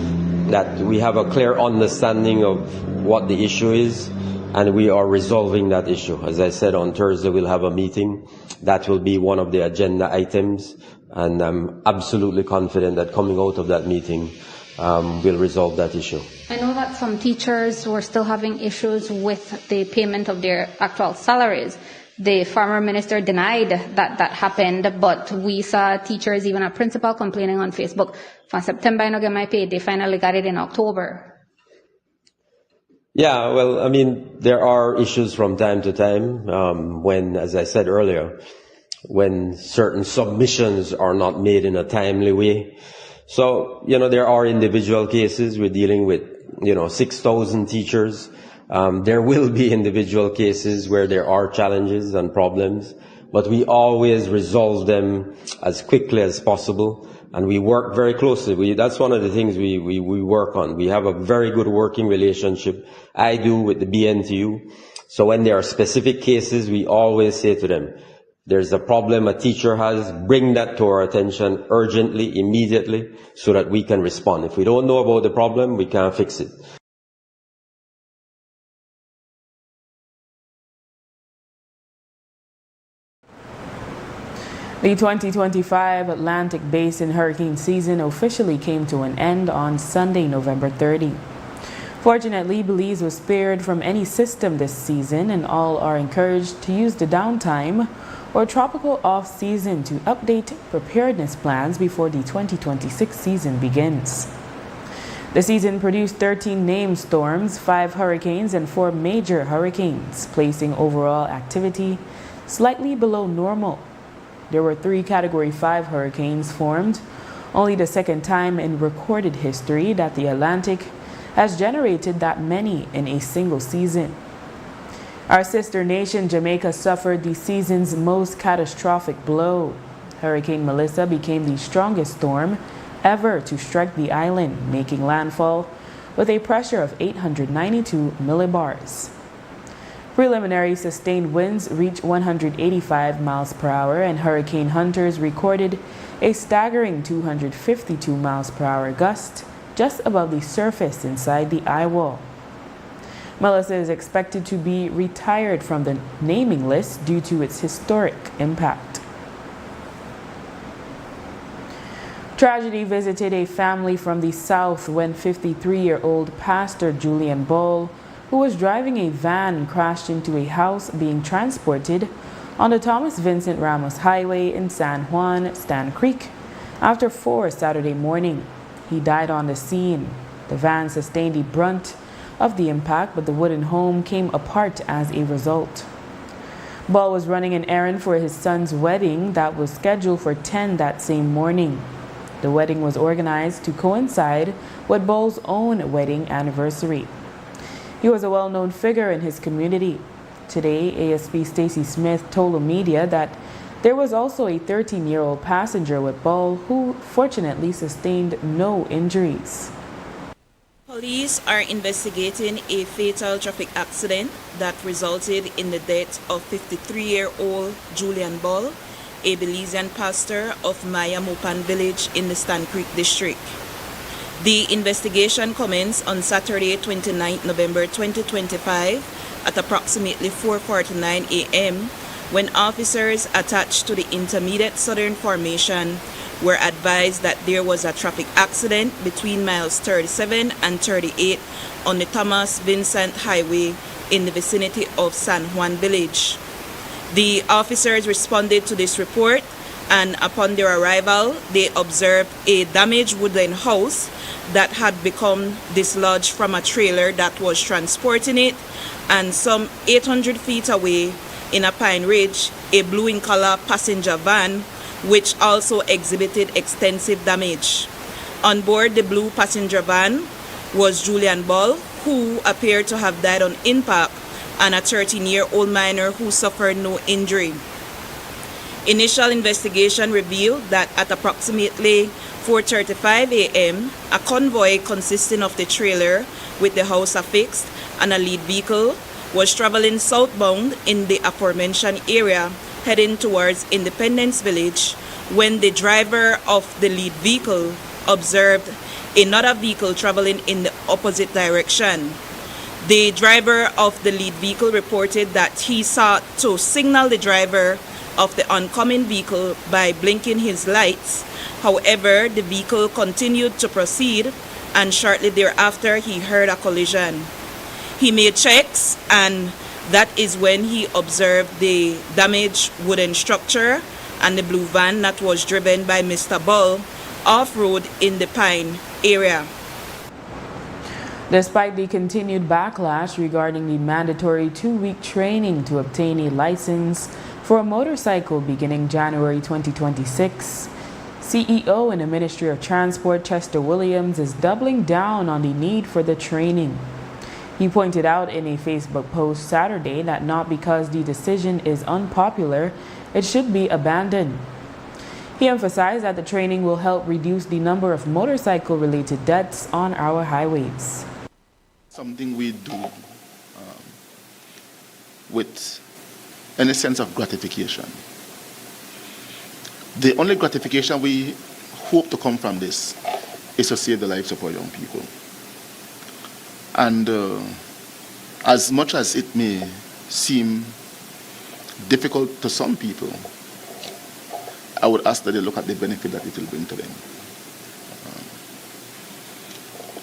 that we have a clear understanding of what the issue is, and we are resolving that issue. As I said, on Thursday we'll have a meeting. That will be one of the agenda items, and I'm absolutely confident that coming out of that meeting, we'll resolve that issue. I know that some teachers were still having issues with the payment of their actual salaries. The former minister denied that that happened, but we saw teachers, even a principal, complaining on Facebook, for September I don't get my pay, they finally got it in October. Yeah, well, I mean, there are issues from time to time when, as I said earlier, when certain submissions are not made in a timely way. So, you know, there are individual cases. We're dealing with, 6,000 teachers. There will be individual cases where there are challenges and problems, but we always resolve them as quickly as possible. And we work very closely. That's one of the things we work on. We have a very good working relationship. I do with the BNTU. So when there are specific cases, we always say to them, there's a problem a teacher has, bring that to our attention urgently, immediately, so that we can respond. If we don't know about the problem, we can't fix it. The 2025 Atlantic Basin hurricane season officially came to an end on Sunday, November 30. Fortunately, Belize was spared from any system this season, and all are encouraged to use the downtime or tropical off-season to update preparedness plans before the 2026 season begins. The season produced 13 named storms, 5 hurricanes, and 4 major hurricanes, placing overall activity slightly below normal. There were 3 Category 5 hurricanes formed, only the second time in recorded history that the Atlantic has generated that many in a single season. Our sister nation, Jamaica, suffered the season's most catastrophic blow. Hurricane Melissa became the strongest storm ever to strike the island, making landfall with a pressure of 892 millibars. Preliminary sustained winds reached 185 miles per hour, and hurricane hunters recorded a staggering 252 miles per hour gust just above the surface inside the eye wall. Melissa is expected to be retired from the naming list due to its historic impact. Tragedy visited a family from the south when 53-year-old Pastor Julian Ball, who was driving a van, crashed into a house being transported on the Thomas Vincent Ramos Highway in San Juan, Stan Creek, after 4 Saturday morning. He died on the scene. The van sustained the brunt of the impact, but the wooden home came apart as a result. Ball was running an errand for his son's wedding that was scheduled for 10 that same morning. The wedding was organized to coincide with Ball's own wedding anniversary. He was a well-known figure in his community. Today, ASP Stacy Smith told the media that there was also a 13-year-old passenger with Ball who fortunately sustained no injuries. Police are investigating a fatal traffic accident that resulted in the death of 53-year-old Julian Ball, a Belizean pastor of Maya Mopan village in the Stan Creek district. The investigation commenced on Saturday, 29 November 2025 at approximately 4:49 a.m. when officers attached to the Intermediate Southern Formation were advised that there was a traffic accident between miles 37 and 38 on the Thomas Vincent Highway in the vicinity of San Juan Village. The officers responded to this report and upon their arrival, they observed a damaged wooden house that had become dislodged from a trailer that was transporting it, and some 800 feet away in a Pine Ridge, a blue in color passenger van which also exhibited extensive damage. On board the blue passenger van was Julian Ball, who appeared to have died on impact, and a 13-year-old minor who suffered no injury. Initial investigation revealed that at approximately 4:35 a.m., a convoy consisting of the trailer with the house affixed and a lead vehicle was traveling southbound in the aforementioned area, heading towards Independence Village, when the driver of the lead vehicle observed another vehicle traveling in the opposite direction. The driver of the lead vehicle reported that he sought to signal the driver of the oncoming vehicle by blinking his lights. However, the vehicle continued to proceed, and shortly thereafter he heard a collision. He made checks, and that is when he observed the damaged wooden structure and the blue van that was driven by Mr. Ball off-road in the Pine area. Despite the continued backlash regarding the mandatory 2-week training to obtain a license for a motorcycle beginning January 2026, CEO in the Ministry of Transport Chester Williams is doubling down on the need for the training. He pointed out in a Facebook post Saturday that not because the decision is unpopular, it should be abandoned. He emphasized that the training will help reduce the number of motorcycle-related deaths on our highways. Something we do with any sense of gratification. The only gratification we hope to come from this is to save the lives of our young people. And as much as it may seem difficult to some people, I would ask that they look at the benefit that it will bring to them.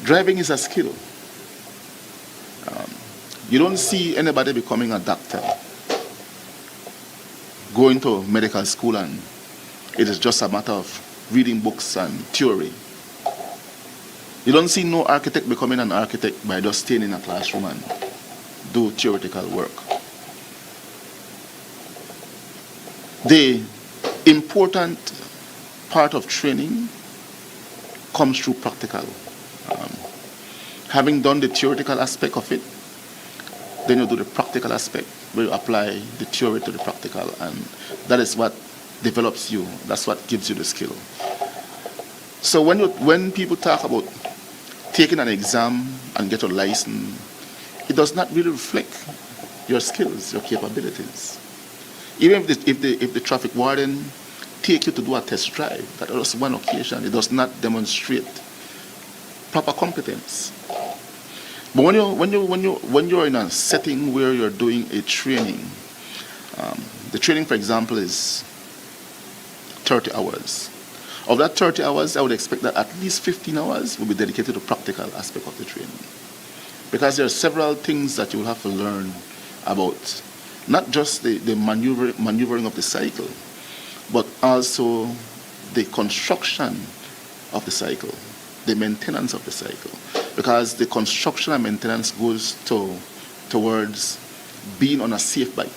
Driving is a skill. You don't see anybody becoming a doctor, going to medical school, and it is just a matter of reading books and theory. You don't see no architect becoming an architect by just staying in a classroom and do theoretical work. The important part of training comes through practical. Having done the theoretical aspect of it, then you do the practical aspect where you apply the theory to the practical, and that is what develops you. That's what gives you the skill. So when people talk about taking an exam and get a license, it does not really reflect your skills, your capabilities. Even if the traffic warden take you to do a test drive, that was one occasion, it does not demonstrate proper competence. But when you're in a setting where you're doing a training, the training, for example, is 30 hours. Of that 30 hours, I would expect that at least 15 hours will be dedicated to practical aspect of the training. Because there are several things that you will have to learn about, not just the maneuvering of the cycle, but also the construction of the cycle, the maintenance of the cycle. Because the construction and maintenance goes towards being on a safe bike.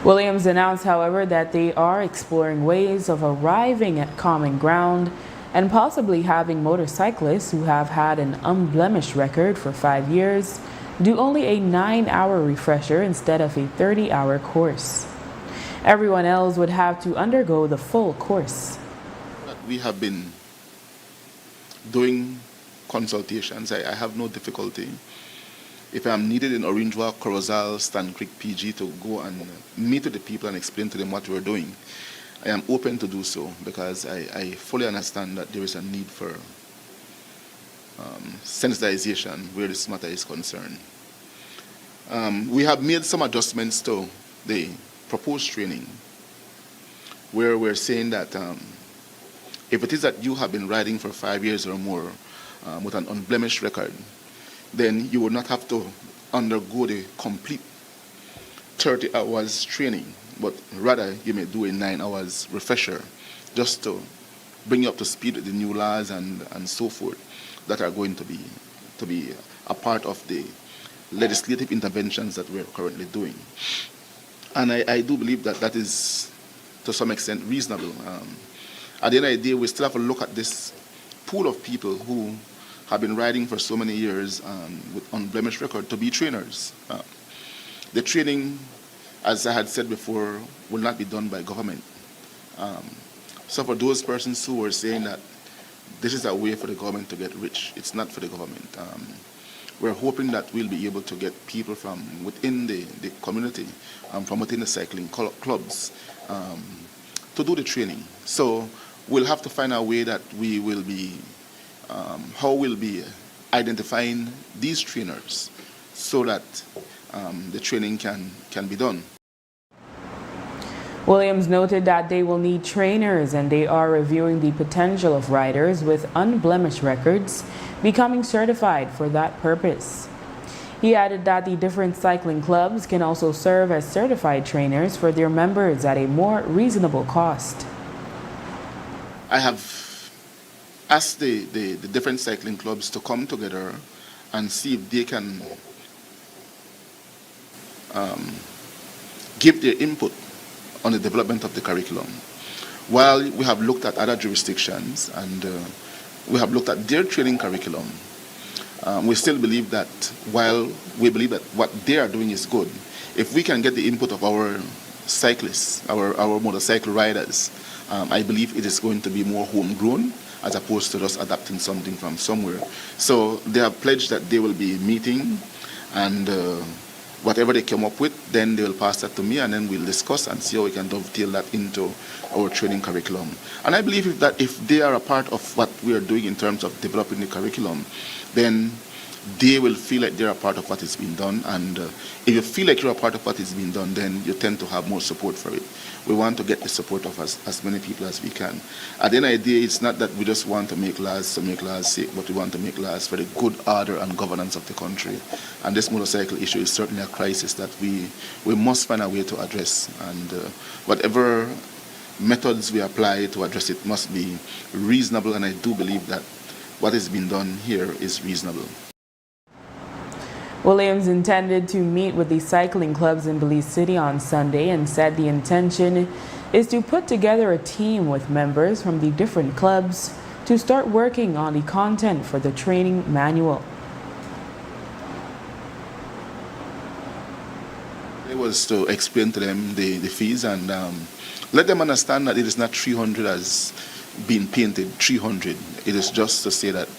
Williams announced, however, that they are exploring ways of arriving at common ground and possibly having motorcyclists who have had an unblemished record for 5 years do only a 9-hour refresher instead of a 30-hour course. Everyone else would have to undergo the full course. We have been doing consultations. I have no difficulty. If I'm needed in Orange Walk, Corozal, Stan Creek, PG to go and meet with the people and explain to them what we're doing, I am open to do so, because I fully understand that there is a need for sensitization where this matter is concerned. We have made some adjustments to the proposed training, where we're saying that if it is that you have been riding for 5 years or more with an unblemished record, then you will not have to undergo the complete 30 hours training, but rather you may do a 9 hours refresher just to bring you up to speed with the new laws and so forth that are going to be a part of the legislative interventions that we're currently doing. And I do believe that that is to some extent reasonable. At the end of the day, we still have to look at this pool of people who have been riding for so many years with unblemished record to be trainers. The training, as I had said before, will not be done by government. So for those persons who were saying that this is a way for the government to get rich, it's not for the government. We're hoping that we'll be able to get people from within the community, from within the cycling clubs, to do the training. So we'll have to find a way that we will be, how we'll be identifying these trainers so that the training can be done. Williams noted that they will need trainers and they are reviewing the potential of riders with unblemished records becoming certified for that purpose. He added that the different cycling clubs can also serve as certified trainers for their members at a more reasonable cost. I have asked the different cycling clubs to come together and see if they can give their input on the development of the curriculum. While we have looked at other jurisdictions and we have looked at their training curriculum, we still believe that while we believe that what they are doing is good, if we can get the input of our cyclists, our motorcycle riders, I believe it is going to be more homegrown as opposed to just adapting something from somewhere. So they have pledged that they will be meeting, and whatever they come up with, then they will pass that to me, and then we'll discuss and see how we can dovetail that into our training curriculum. And I believe that if they are a part of what we are doing in terms of developing the curriculum, then they will feel like they're a part of what is being done. And if you feel like you're a part of what is being done, then you tend to have more support for it. We want to get the support of as many people as we can. At the end of the day, it's not that we just want to make laws sake, but we want to make laws for the good order and governance of the country. And this motorcycle issue is certainly a crisis that we must find a way to address. And whatever methods we apply to address it must be reasonable, and I do believe that what is being done here is reasonable. Williams intended to meet with the cycling clubs in Belize City on Sunday and said the intention is to put together a team with members from the different clubs to start working on the content for the training manual. It was to explain to them the fees and let them understand that it is not 300 as being painted 300. It is just to say that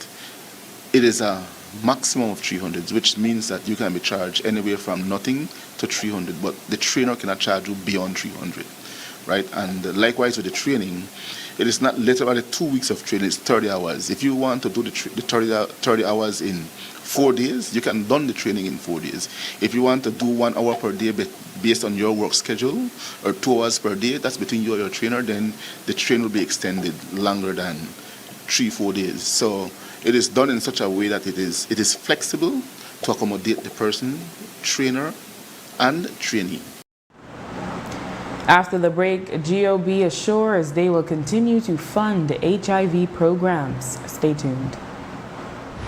it is a maximum of 300, which means that you can be charged anywhere from nothing to 300, but the trainer cannot charge you beyond 300, right? And likewise with the training, it is not literally 2 weeks of training, it's 30 hours. If you want to do the 30 hours in 4 days, you can do the training in 4 days. If you want to do 1 hour per day based on your work schedule, or 2 hours per day, that's between you and your trainer, then the training will be extended longer than 3-4 days. So it is done in such a way that it is flexible to accommodate the person, trainer, and trainee. After the break, GOB assures they will continue to fund HIV programs. Stay tuned.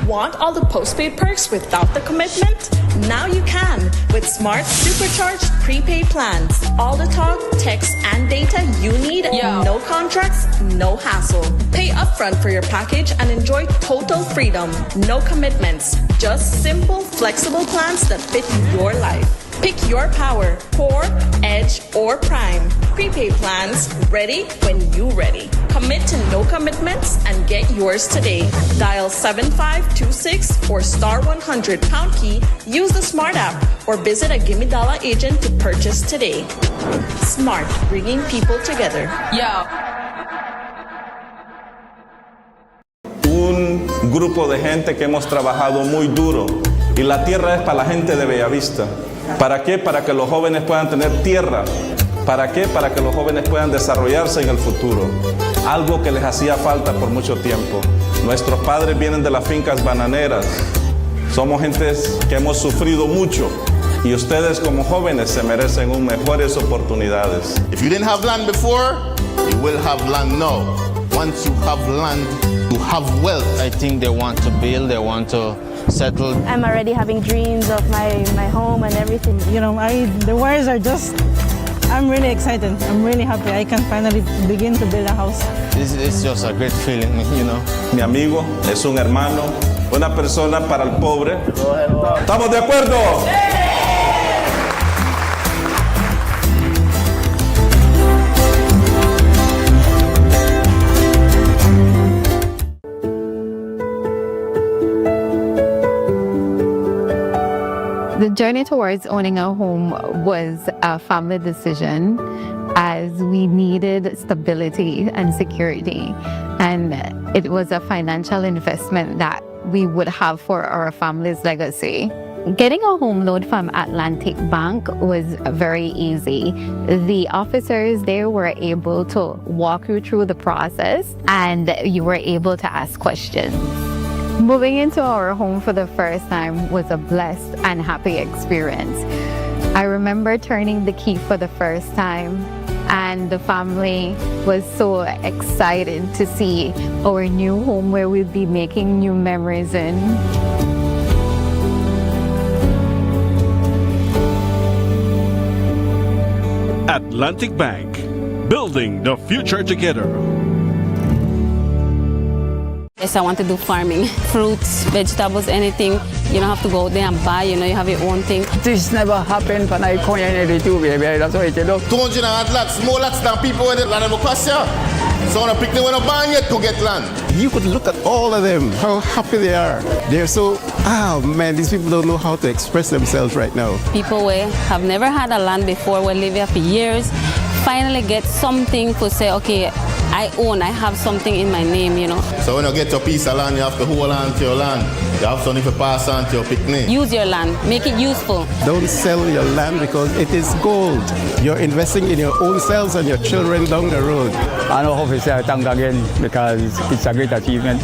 Want all the postpaid perks without the commitment? Now you can with smart supercharged prepaid plans. All the talk, text, and data you need. No contracts, no hassle. Pay upfront for your package and enjoy total freedom. No commitments. Just simple, flexible plans that fit your life. Pick your power, Core, Edge, or Prime. Prepaid plans, ready when you ready. Commit to no commitments and get yours today. Dial 7526 or star 100 pound key, use the Smart app, or visit a Gimme Dollar agent to purchase today. Smart, bringing people together. Un grupo de gente que hemos trabajado muy duro y la tierra es para la gente de Bellavista. ¿Para qué? Para que los jóvenes puedan tener tierra. ¿Para qué? Para que los jóvenes puedan desarrollarse en el futuro. Algo que les hacía falta por mucho tiempo. Nuestros padres vienen de las fincas bananeras. Somos gentes que hemos sufrido mucho Y ustedes como jóvenes se merecen mejores oportunidades. If you didn't have land before, you will have land now. Once you have land, you have wealth. I think they want to build, they want to settle. I'm already having dreams of my home and everything. You know, the wires are just, I'm really excited. I'm really happy. I can finally begin to build a house. It's just a great feeling, you know. Mi amigo es un hermano, una persona para el pobre. ¿Estamos de acuerdo? The journey towards owning a home was a family decision as we needed stability and security. And it was a financial investment that we would have for our family's legacy. Getting a home loan from Atlantic Bank was very easy. The officers there were able to walk you through the process and you were able to ask questions. Moving into our home for the first time was a blessed and happy experience. I remember turning the key for the first time, and the family was so excited to see our new home where we'll be making new memories in. Atlantic Bank, building the future together. Yes, I want to do farming, fruits, vegetables, anything. You don't have to go out there and buy, you know, you have your own thing. This never happened when I come in the two, baby. That's what you do. 200 lots, more lots than people in the land of Equasia. So when I pick them when I ban yet to get land. You could look at all of them, how happy they are. They're so, man, these people don't know how to express themselves right now. People who have never had a land before, will live here for years, finally get something to say, okay, I own, I have something in my name, you know. So when you get your piece of land, you have to hold on to your land. You have something to pass on to your picnic. Use your land, make it useful. Don't sell your land because it is gold. You're investing in your own selves and your children down the road. I know how to say thank again because it's a great achievement.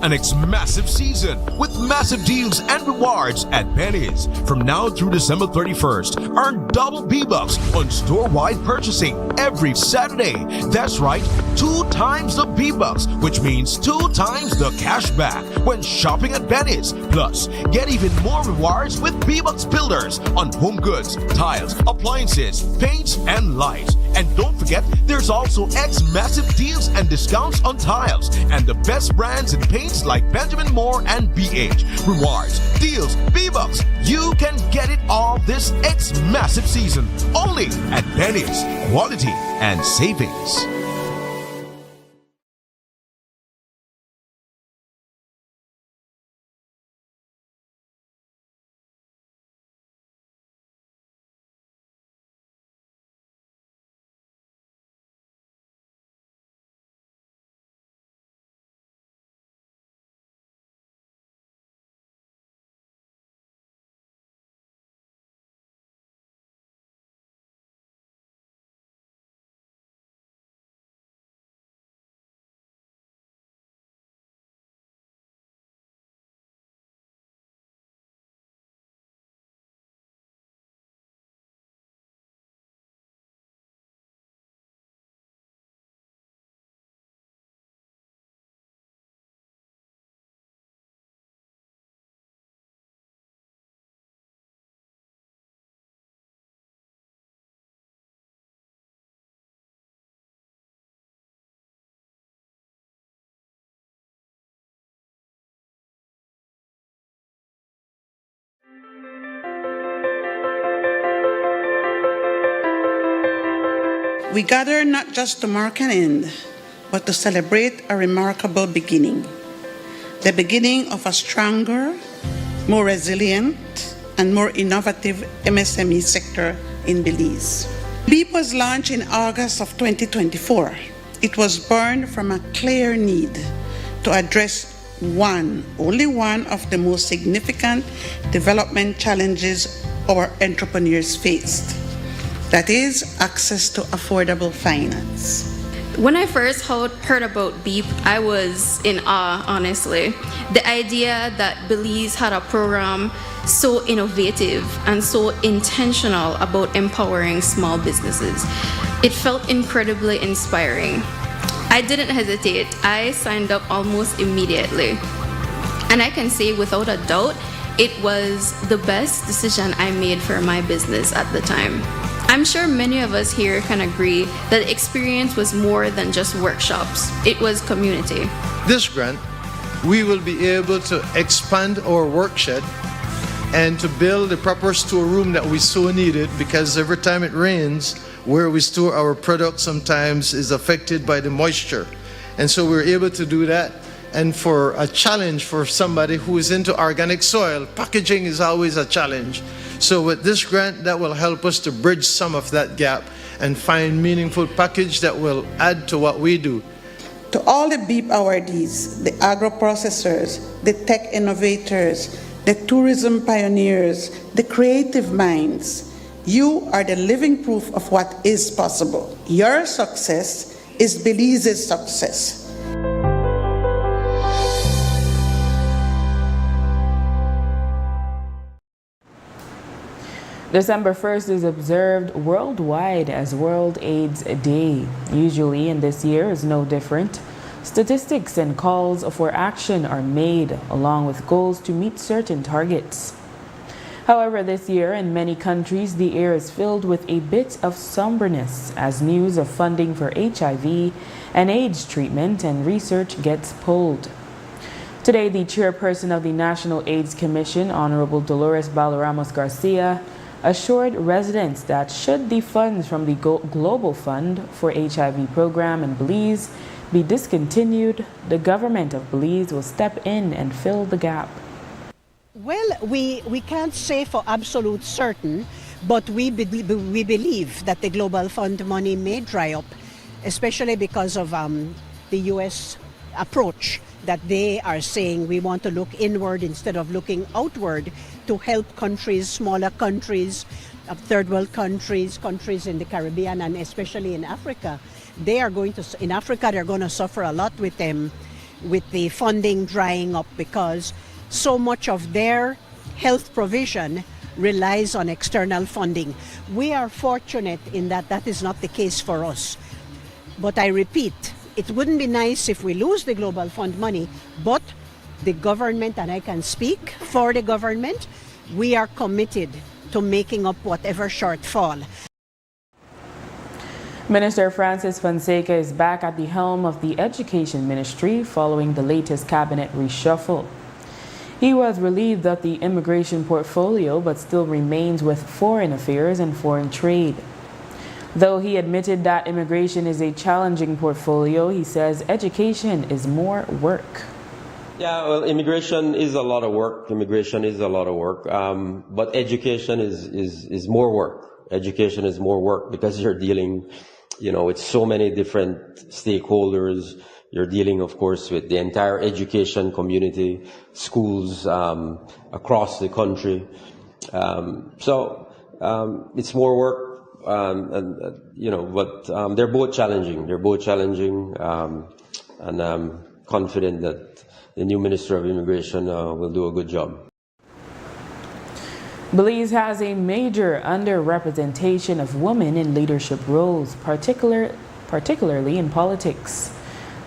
It's an massive season with massive deals and rewards at Penny's. From now through December 31st, earn double B-Bucks on store-wide purchasing every Saturday. That's right, 2 times the B-Bucks, which means 2 times the cash back when shopping at Penny's. Plus, get even more rewards with B-Bucks Builders on home goods, tiles, appliances, paints, and lights. And don't forget, there's also massive deals and discounts on tiles and the best brands in paints like Benjamin Moore and BH. Rewards, deals, B-Bucks. You can get it all this massive season only at Penny's. Quality and savings. We gather not just to mark an end, but to celebrate a remarkable beginning. The beginning of a stronger, more resilient, and more innovative MSME sector in Belize. BEEP was launched in August of 2024. It was born from a clear need to address only one of the most significant development challenges our entrepreneurs faced: That is, access to affordable finance. When I first heard about BEEP, I was in awe, honestly. The idea that Belize had a program so innovative and so intentional about empowering small businesses. It felt incredibly inspiring. I didn't hesitate. I signed up almost immediately. And I can say without a doubt, it was the best decision I made for my business at the time. I'm sure many of us here can agree that the experience was more than just workshops. It was community. This grant, we will be able to expand our workshed and to build the proper storeroom that we so needed, because every time it rains, where we store our products sometimes is affected by the moisture. And so we're able to do that. And for a challenge for somebody who is into organic soil, packaging is always a challenge. So with this grant, that will help us to bridge some of that gap and find meaningful package that will add to what we do. To all the BEEP awardees, the agro-processors, the tech innovators, the tourism pioneers, the creative minds, you are the living proof of what is possible. Your success is Belize's success. December 1st is observed worldwide as World AIDS Day. Usually, and this year is no different. Statistics and calls for action are made, along with goals to meet certain targets. However, this year in many countries, the air is filled with a bit of somberness as news of funding for HIV and AIDS treatment and research gets pulled. Today, the chairperson of the National AIDS Commission, Honorable Dolores Balderramos Garcia, assured residents that should the funds from the Global Fund for HIV program in Belize be discontinued, the government of Belize will step in and fill the gap. Well, we can't say for absolute certain, but we believe that the Global Fund money may dry up, especially because of the U.S. approach that they are saying we want to look inward instead of looking outward to help countries, smaller countries, third world countries, countries in the Caribbean, and especially in Africa. In Africa, they're going to suffer a lot with the funding drying up, because so much of their health provision relies on external funding. We are fortunate in that that is not the case for us. But I repeat, it wouldn't be nice if we lose the Global Fund money, but the government, and I can speak for the government, we are committed to making up whatever shortfall. Minister Francis Fonseca is back at the helm of the Education Ministry following the latest cabinet reshuffle. He was relieved of the immigration portfolio but still remains with foreign affairs and foreign trade. Though he admitted that immigration is a challenging portfolio, he says education is more work. Yeah, well, immigration is a lot of work. But education is more work. Education is more work because you're dealing, with so many different stakeholders. You're dealing, of course, with the entire education community, schools across the country. It's more work. But they're both challenging. And I'm confident that the new Minister of Immigration will do a good job. Belize has a major underrepresentation of women in leadership roles, particularly in politics.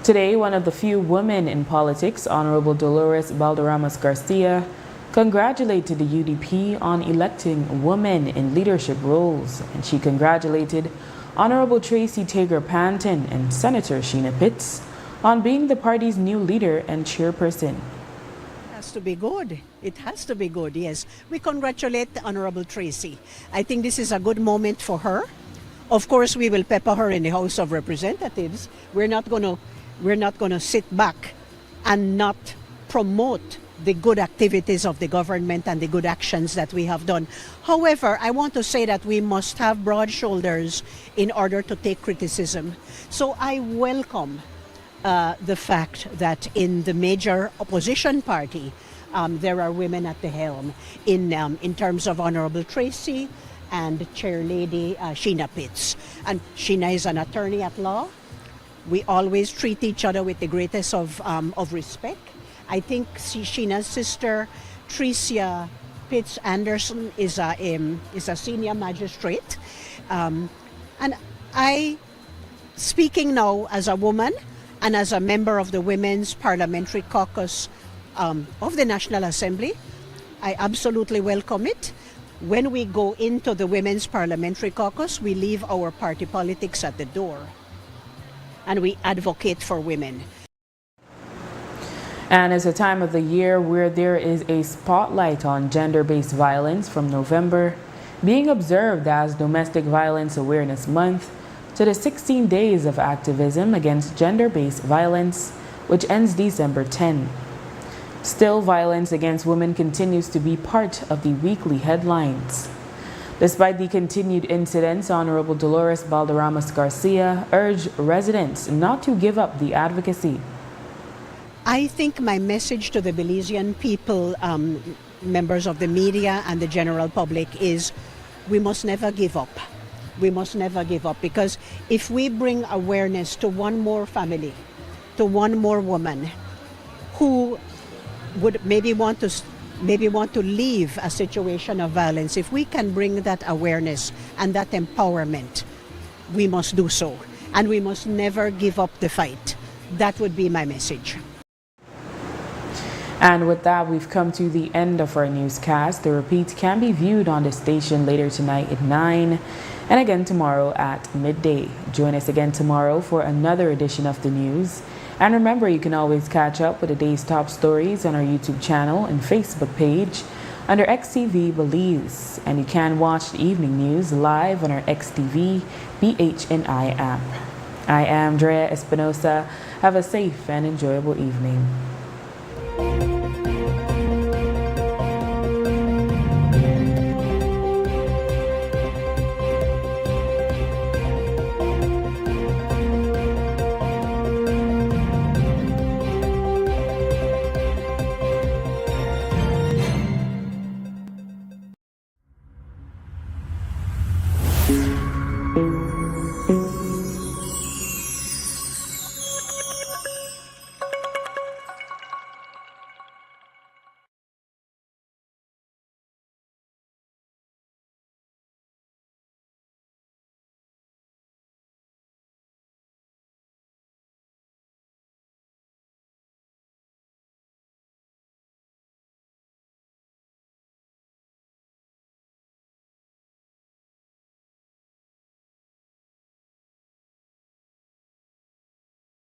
Today, one of the few women in politics, Honorable Dolores Balderramos Garcia, congratulated the UDP on electing women in leadership roles, and she congratulated Honorable Tracy Tager Panton and Senator Sheena Pitts on being the party's new leader and chairperson. It has to be good. It has to be good, yes. We congratulate Honorable Tracy. I think this is a good moment for her. Of course, we will pepper her in the House of Representatives. We're not going to sit back and not promote the good activities of the government and the good actions that we have done. However, I want to say that we must have broad shoulders in order to take criticism. So I welcome the fact that in the major opposition party, there are women at the helm in terms of Honorable Tracy and Chair Lady Sheena Pitts. And Sheena is an attorney at law. We always treat each other with the greatest of respect. I think Sheena's sister, Tricia Pitts Anderson, is a senior magistrate. And I, speaking now as a woman and as a member of the Women's Parliamentary Caucus of the National Assembly, I absolutely welcome it. When we go into the Women's Parliamentary Caucus, we leave our party politics at the door and we advocate for women. And it's a time of the year where there is a spotlight on gender-based violence from November being observed as Domestic Violence Awareness Month to the 16 days of activism against gender-based violence, which ends December 10. Still, violence against women continues to be part of the weekly headlines. Despite the continued incidents, Honorable Dolores Balderramas Garcia urged residents not to give up the advocacy. I think my message to the Belizean people, members of the media and the general public is we must never give up. We must never give up, because if we bring awareness to one more family, to one more woman who would maybe want to leave a situation of violence, if we can bring that awareness and that empowerment, we must do so. And we must never give up the fight. That would be my message. And with that, we've come to the end of our newscast. The repeat can be viewed on the station later tonight at 9 and again tomorrow at midday. Join us again tomorrow for another edition of the news. And remember, you can always catch up with the day's top stories on our YouTube channel and Facebook page under XTV Belize. And you can watch the evening news live on our XTV BHNI app. I am Drea Espinosa. Have a safe and enjoyable evening.